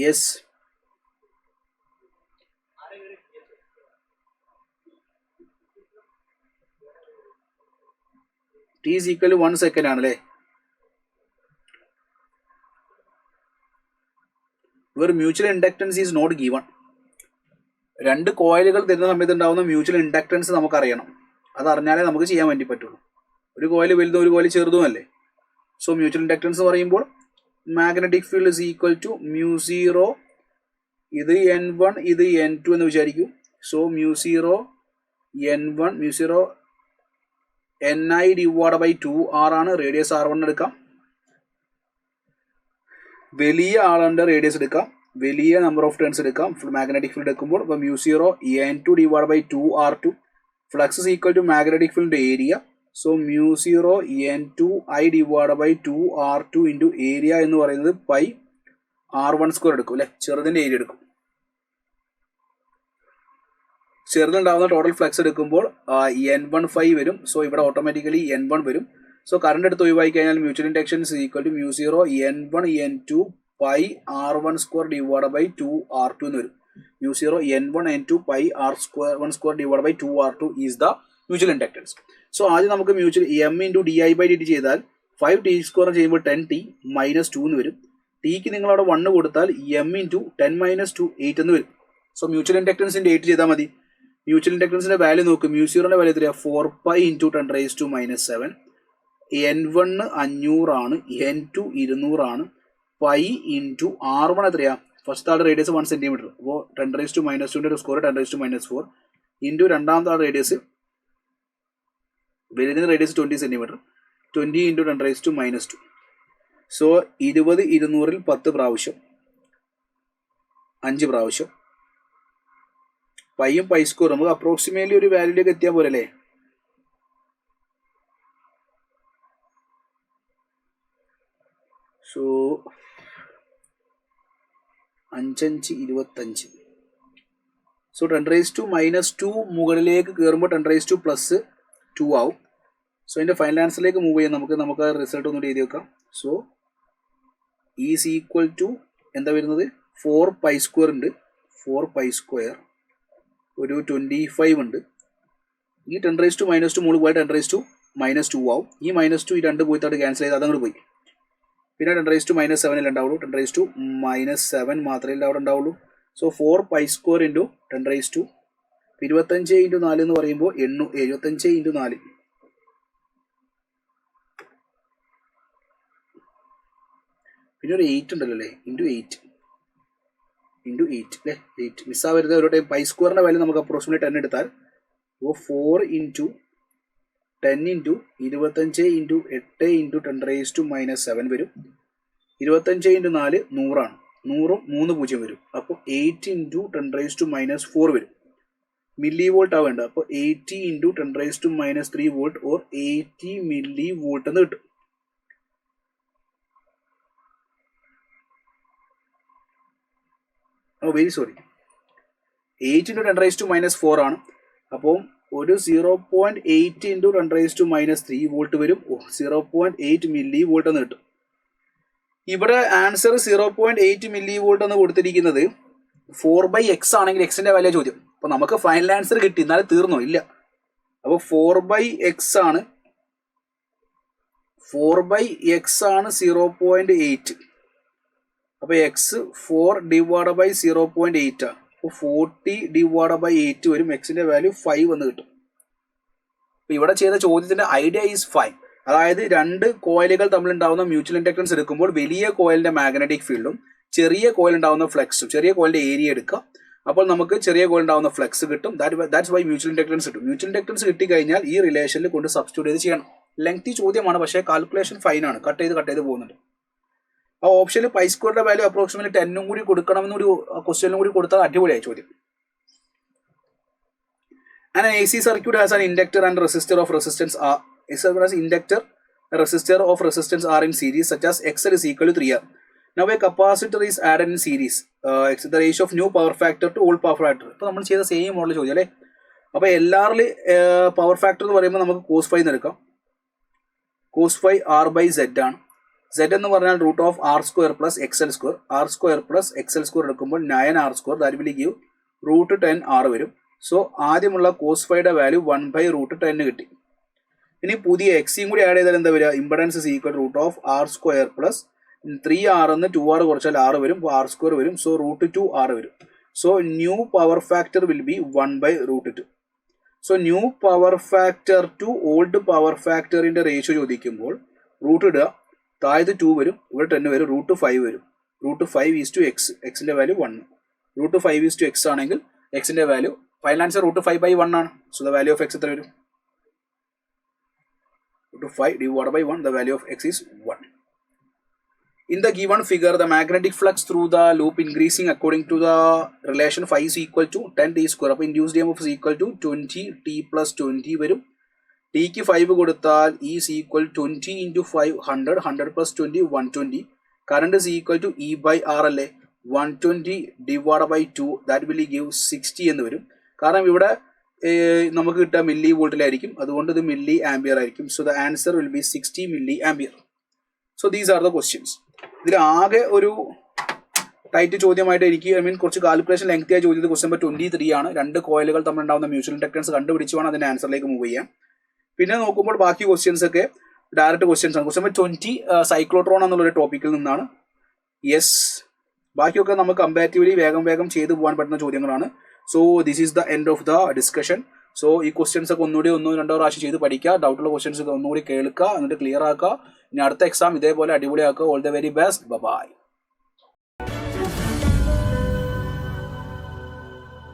Yes. t is equal to 1 second ആണല്ലേ. Where mutual inductance is not given. രണ്ട് കോയിലുകൾ തരുന്ന സമയത്ത് ഉണ്ടാകുന്ന മ്യൂച്വൽ ഇൻഡക്റ്റൻസ് നമുക്കറിയണം. അതറിഞ്ഞാലേ നമുക്ക് ചെയ്യാൻ വേണ്ടി പറ്റുള്ളൂ. ഒരു കോയിൽ വലുതും ഒരു കോയിൽ ചെറുതും അല്ലേ. സോ മ്യൂച്വൽ ഇൻഡക്റ്റൻസ് എന്ന് പറയുമ്പോൾ magnetic field is equal to μ0, ഇത് N1 ഇത് N2 എന്ന് വിചാരിക്കും. സോ μ0 N1 μ0 Ni/2r ആണ്. റേഡിയസ് R1 എടുക്കാം. വലിയ ആളുടെ റേഡിയസ് എടുക്കാം, വലിയ നമ്പർ ഓഫ് ടേൺസ് എടുക്കാം. മാഗ്നറ്റിക് ഫീൽഡ് എടുക്കുമ്പോൾ ഇപ്പോൾ μ0 N2/2r2. Flux is equal to magnetic field area. So μ0 N2I/2r2 into area എന്ന് പറയുന്നത് പൈ R1² എടുക്കും അല്ലേ. ചെറുതിൻ്റെ ഏരിയ എടുക്കും. ചെറുതുണ്ടാകുന്ന ടോട്ടൽ ഫ്ലക്സ് എടുക്കുമ്പോൾ N15 വരും. സോ ഇവിടെ ഓട്ടോമാറ്റിക്കലി N1 വരും. സോ കറണ്ട് എടുത്ത് ഒഴിവാക്കി കഴിഞ്ഞാൽ mutual inductance equal to μ0 N1 N2 pi R1²/2r2 എന്ന് വരും. μ0 N1 N2 pi R1²/2r2 is the mutual inductance. So ആദ്യം നമുക്ക് മ്യൂച്വൽ M ഇൻറ്റു di/dt ചെയ്താൽ 5t² ചെയ്യുമ്പോൾ 10t -2 എന്ന് വരും. ടിക്ക് നിങ്ങളവിടെ 1 കൊടുത്താൽ M ഇൻറ്റു 10 - 2 8 എന്ന് വരും. സോ മ്യൂച്വൽ ഇൻഡക്റ്റൻസിൻ്റെ 8 ചെയ്താൽ മതി. മ്യൂച്വൽ ഇൻഡക്റ്റൻസിൻ്റെ വാല്യൂ നോക്കും. μ0ൻ്റെ വാല്യൂ എത്രയാണ്? 4π × 10⁻⁻⁷. N1 500 ആണ്, N2 200 ആണ്. പൈ ഇൻറ്റു R1 എത്രയാ? ഫസ്റ്റ് ആളുടെ റേഡിയസ് 1 cm. അപ്പോൾ 10⁻²ൻ്റെ ഒരു സ്കോർ 10⁻⁴ ഇൻറ്റു രണ്ടാമത്തെ ആളുടെ റേഡിയസ് വലുതിന് റേഡിയസ് 20 cm. 20 × 10⁻². സോ 20 200-ൽ 10 പ്രാവശ്യം, 5 പ്രാവശ്യം. പൈയും പൈ സ്കോർ നമുക്ക് അപ്രോക്സിമേറ്റ്ലി ഒരു വാല്യൂലേക്ക് എത്തിയാൽ പോലെ അല്ലേ. സോ 5 5 25. സോ 10⁻² മുകളിലേക്ക് കയറുമ്പോൾ 10⁻+2 ആവും. സോ അതിൻ്റെ ഫൈനൽ ആൻസറിലേക്ക് മൂവ് ചെയ്യാം. നമുക്ക് ആ റിസൾട്ട് ഒന്നുകൂടി എഴുതി വെക്കാം. സോ ഈസ് ഈക്വൽ ടു എന്താ വരുന്നത്? 4π² ഉണ്ട്, 4π² ഒരു 25 ഉണ്ട്. ഈ 10⁻² മുകളിൽ പോയാൽ 10⁻² ആവും. ഈ -2 ഈ 2 പോയിട്ട് ക്യാൻസൽ ചെയ്ത് അതങ്ങോട്ട് പോയി. പിന്നെ 10⁻⁻7 ഉണ്ടാവുള്ളൂ, 10⁻⁻7 മാത്രമേ അവിടെ ഉണ്ടാവുള്ളൂ. So 4π² into 10⁻. 25 × 4 എന്ന് പറയുമ്പോൾ 75 × 4. പിന്നെ ഒരു 8 ഉണ്ടല്ലോ അല്ലേ, ഇൻറ്റു 8 അല്ലേ. 8 മിസ്സാവരുത്. ഒരു ടൈം π² വാല്യൂ നമുക്ക് അപ്രോക്സിമേറ്റ് 10 എടുത്താൽ 4 × 10 × 25 × 8 × 10⁻⁻7 വരും. 25 × 4 100 ആണ്. 100ഉം 3 0 വരും. അപ്പോൾ 8 × 10⁻⁻4 വരും. മില്ലി വോൾട്ട് ആവേണ്ട. അപ്പോൾ 80 × 10⁻³ വോൾട്ട് ഓർ 80 മില്ലി വോൾട്ട് എന്ന് കിട്ടും. വെരി സോറി, 8 × 10⁻⁴ ആണ്. അപ്പോൾ ഒരു 0.8 × 10⁻³ വോൾട്ട് വരും. 0.8 മില്ലി വോൾട്ട് എന്ന് കിട്ടും. ഇവിടെ ആൻസർ 0.8 മില്ലി വോൾട്ട് എന്ന് കൊടുത്തിരിക്കുന്നത് 4/x ആണെങ്കിൽ എക്സിന്റെ വാല്യൂ ചോദ്യം. അപ്പോൾ നമുക്ക് ഫൈനൽ ആൻസർ കിട്ടി, എന്നാലും തീർന്നോ? ഇല്ല. അപ്പോൾ 4/x ആണ് 0.8. അപ്പോൾ എക്സ് 4/0.8 ആണ്. അപ്പോൾ 40/8 വരും. എക്സിന്റെ വാല്യൂ 5 എന്ന് കിട്ടും. അപ്പോൾ ഇവിടെ ചെയ്ത ചോദ്യത്തിന്റെ ഐഡിയ ഈസ് ഫൈൻ. അതായത് രണ്ട് കോയിലുകൾ തമ്മിലുണ്ടാവുന്ന മ്യൂച്വൽ ഇൻഡക്ടൻസ് എടുക്കുമ്പോൾ വലിയ കോയിലിന്റെ മാഗ്നറ്റിക് ഫീൽഡും ചെറിയ കോയിൽ ഉണ്ടാവുന്ന ഫ്ലക്സും, ചെറിയ കോയിലിന്റെ ഏരിയ എടുക്കുക. അപ്പോൾ നമുക്ക് ചെറിയ കോയിൽ ഉണ്ടാവുന്ന ഫ്ലക്സ് കിട്ടും. ദാറ്റ്സ് വൈ മ്യൂച്വൽ ഇൻഡക്ടൻസ് കിട്ടും. മ്യൂച്വൽ ഇൻഡക്ടൻസ് കിട്ടിക്കഴിഞ്ഞാൽ ഈ റിലേഷനിൽ കൊണ്ട് സബ്സ്റ്റിറ്റ്യൂട്ട് ചെയ്ത് ചെയ്യണം. ലെങ്തി ചോദ്യമാണ്, പക്ഷേ കാൽക്കുലേഷൻ ഫൈൻ ആണ്. കട്ട് ചെയ്ത് പോകുന്നുണ്ട്. ആ ഓപ്ഷനിൽ π² വാല്യൂ അപ്രോക്സിമേറ്റ്ലി 10 കൂടി കൊടുക്കണമെന്നൊരു ക്വസ്റ്റ്യനും കൂടി കൊടുത്താൽ അടിപൊളിയായി ചോദ്യം. An AC circuit has an inductor and resistor of resistance R. Inductor resistor of resistance R in series, such as XL is equal to 3R. Now a capacitor is added in series. The ratio of new power factor to old power factor. ഇപ്പോൾ നമ്മൾ ചെയ്ത same model ചോദ്യം അല്ലേ. അപ്പോൾ എല്ലാവരിൽ power factor എന്ന് പറയുമ്പോൾ നമുക്ക് cos φ എന്ന് എടുക്കാം. cos φ R/Z ആണ്. Z എന്ന് പറഞ്ഞാൽ √R² + XL². R² + XL² എടുക്കുമ്പോൾ 9R². That will give √10R വരും. സോ ആദ്യമുള്ള cos φയുടെ വാല്യൂ 1/√10 കിട്ടി. ഇനി പുതിയ എക്സിയും കൂടി ആഡ് ചെയ്താൽ എന്താ വരിക? Impedance is equal √R² + 3R എന്ന് 2R കുറച്ചാൽ R വരും. അപ്പോൾ R² വരും. സോ √2R വരും. So new power factor will be 1/√2. So new power factor to old power ഫാക്ടറിന്റെ റേഷ്യോ ചോദിക്കുമ്പോൾ റൂട്ട് ഇടുക. താഴത്ത് 2 വരും, ഇവിടെ 10 വരും, √5 വരും. √5:x. എക്സിന്റെ വാല്യൂ 1. √5:x ആണെങ്കിൽ എക്സിന്റെ വാല്യൂ ഫൈനൽ ആൻസർ √5/1 ആണ്. So the value of X എത്ര വരും? √5/1. The value of x is 1. In the given figure, the magnetic flux through the loop increasing according to the relation phi is equal to 10t². അപ്പോൾ induced EMF is equal to 20t + 20 വരും. Tick 5 കൊടുത്താൽ E is equal 20 × 5 100. 100 + 20 120. Current is equal to E/R അല്ലേ. 120/2 that will give 60 എന്ന് വരും. കാരണം ഇവിടെ നമുക്ക് കിട്ടുക മില്ലി വോൾട്ടിലായിരിക്കും, അതുകൊണ്ട് ഇത് മില്ലി ആംപിയർ ആയിരിക്കും. So the answer will B 60 milli ampere. So these are the questions. ഇതിൽ ആകെ ഒരു ടൈറ്റ് ചോദ്യമായിട്ട് എനിക്ക് കുറച്ച് കാൽക്കുലേഷൻ ലെങ്തി ആയി ചോദിച്ചത് ക്വസ്റ്റ്യൻ നമ്പർ 23 ആണ്. രണ്ട് കോയിലുകൾ തമ്മിലുണ്ടാവുന്ന മ്യൂച്വൽ ഇൻഡക്ടൻസ് കണ്ടുപിടിച്ച് വേണം അതിന്റെ ആൻസറിലേക്ക് മൂവ് ചെയ്യാൻ. പിന്നെ നോക്കുമ്പോൾ ബാക്കി ക്വസ്റ്റ്യൻസ് ഒക്കെ ഡയറക്റ്റ് ക്വസ്റ്റ്യൻസ് ആണ്. ക്വസ്റ്റ്യൻ നമ്പർ 20 സൈക്ലോട്രോൺ എന്നുള്ളൊരു ടോപ്പിക്കിൽ നിന്നാണ്. യെസ്, ബാക്കിയൊക്കെ നമുക്ക് കമ്പാരിറ്റീവ്ലി വേഗം ചെയ്തു പോകാൻ പറ്റുന്ന ചോദ്യങ്ങളാണ്. So this is the end of the discussion. So ഈ ക്വസ്റ്റ്യൻസ് ഒക്കെ ഒന്നുകൂടി 1-2 പ്രാവശ്യം ചെയ്ത് പഠിക്കുക. ഡൗട്ടുള്ള ക്വസ്റ്റ്യൻസ് ഒക്കെ ഒന്നുകൂടി കേൾക്കുക, എന്നിട്ട് ക്ലിയർ ആക്കുക. ഇനി അടുത്ത എക്സാം ഇതേപോലെ അടിപൊളിയാക്കുക. All the very best. By.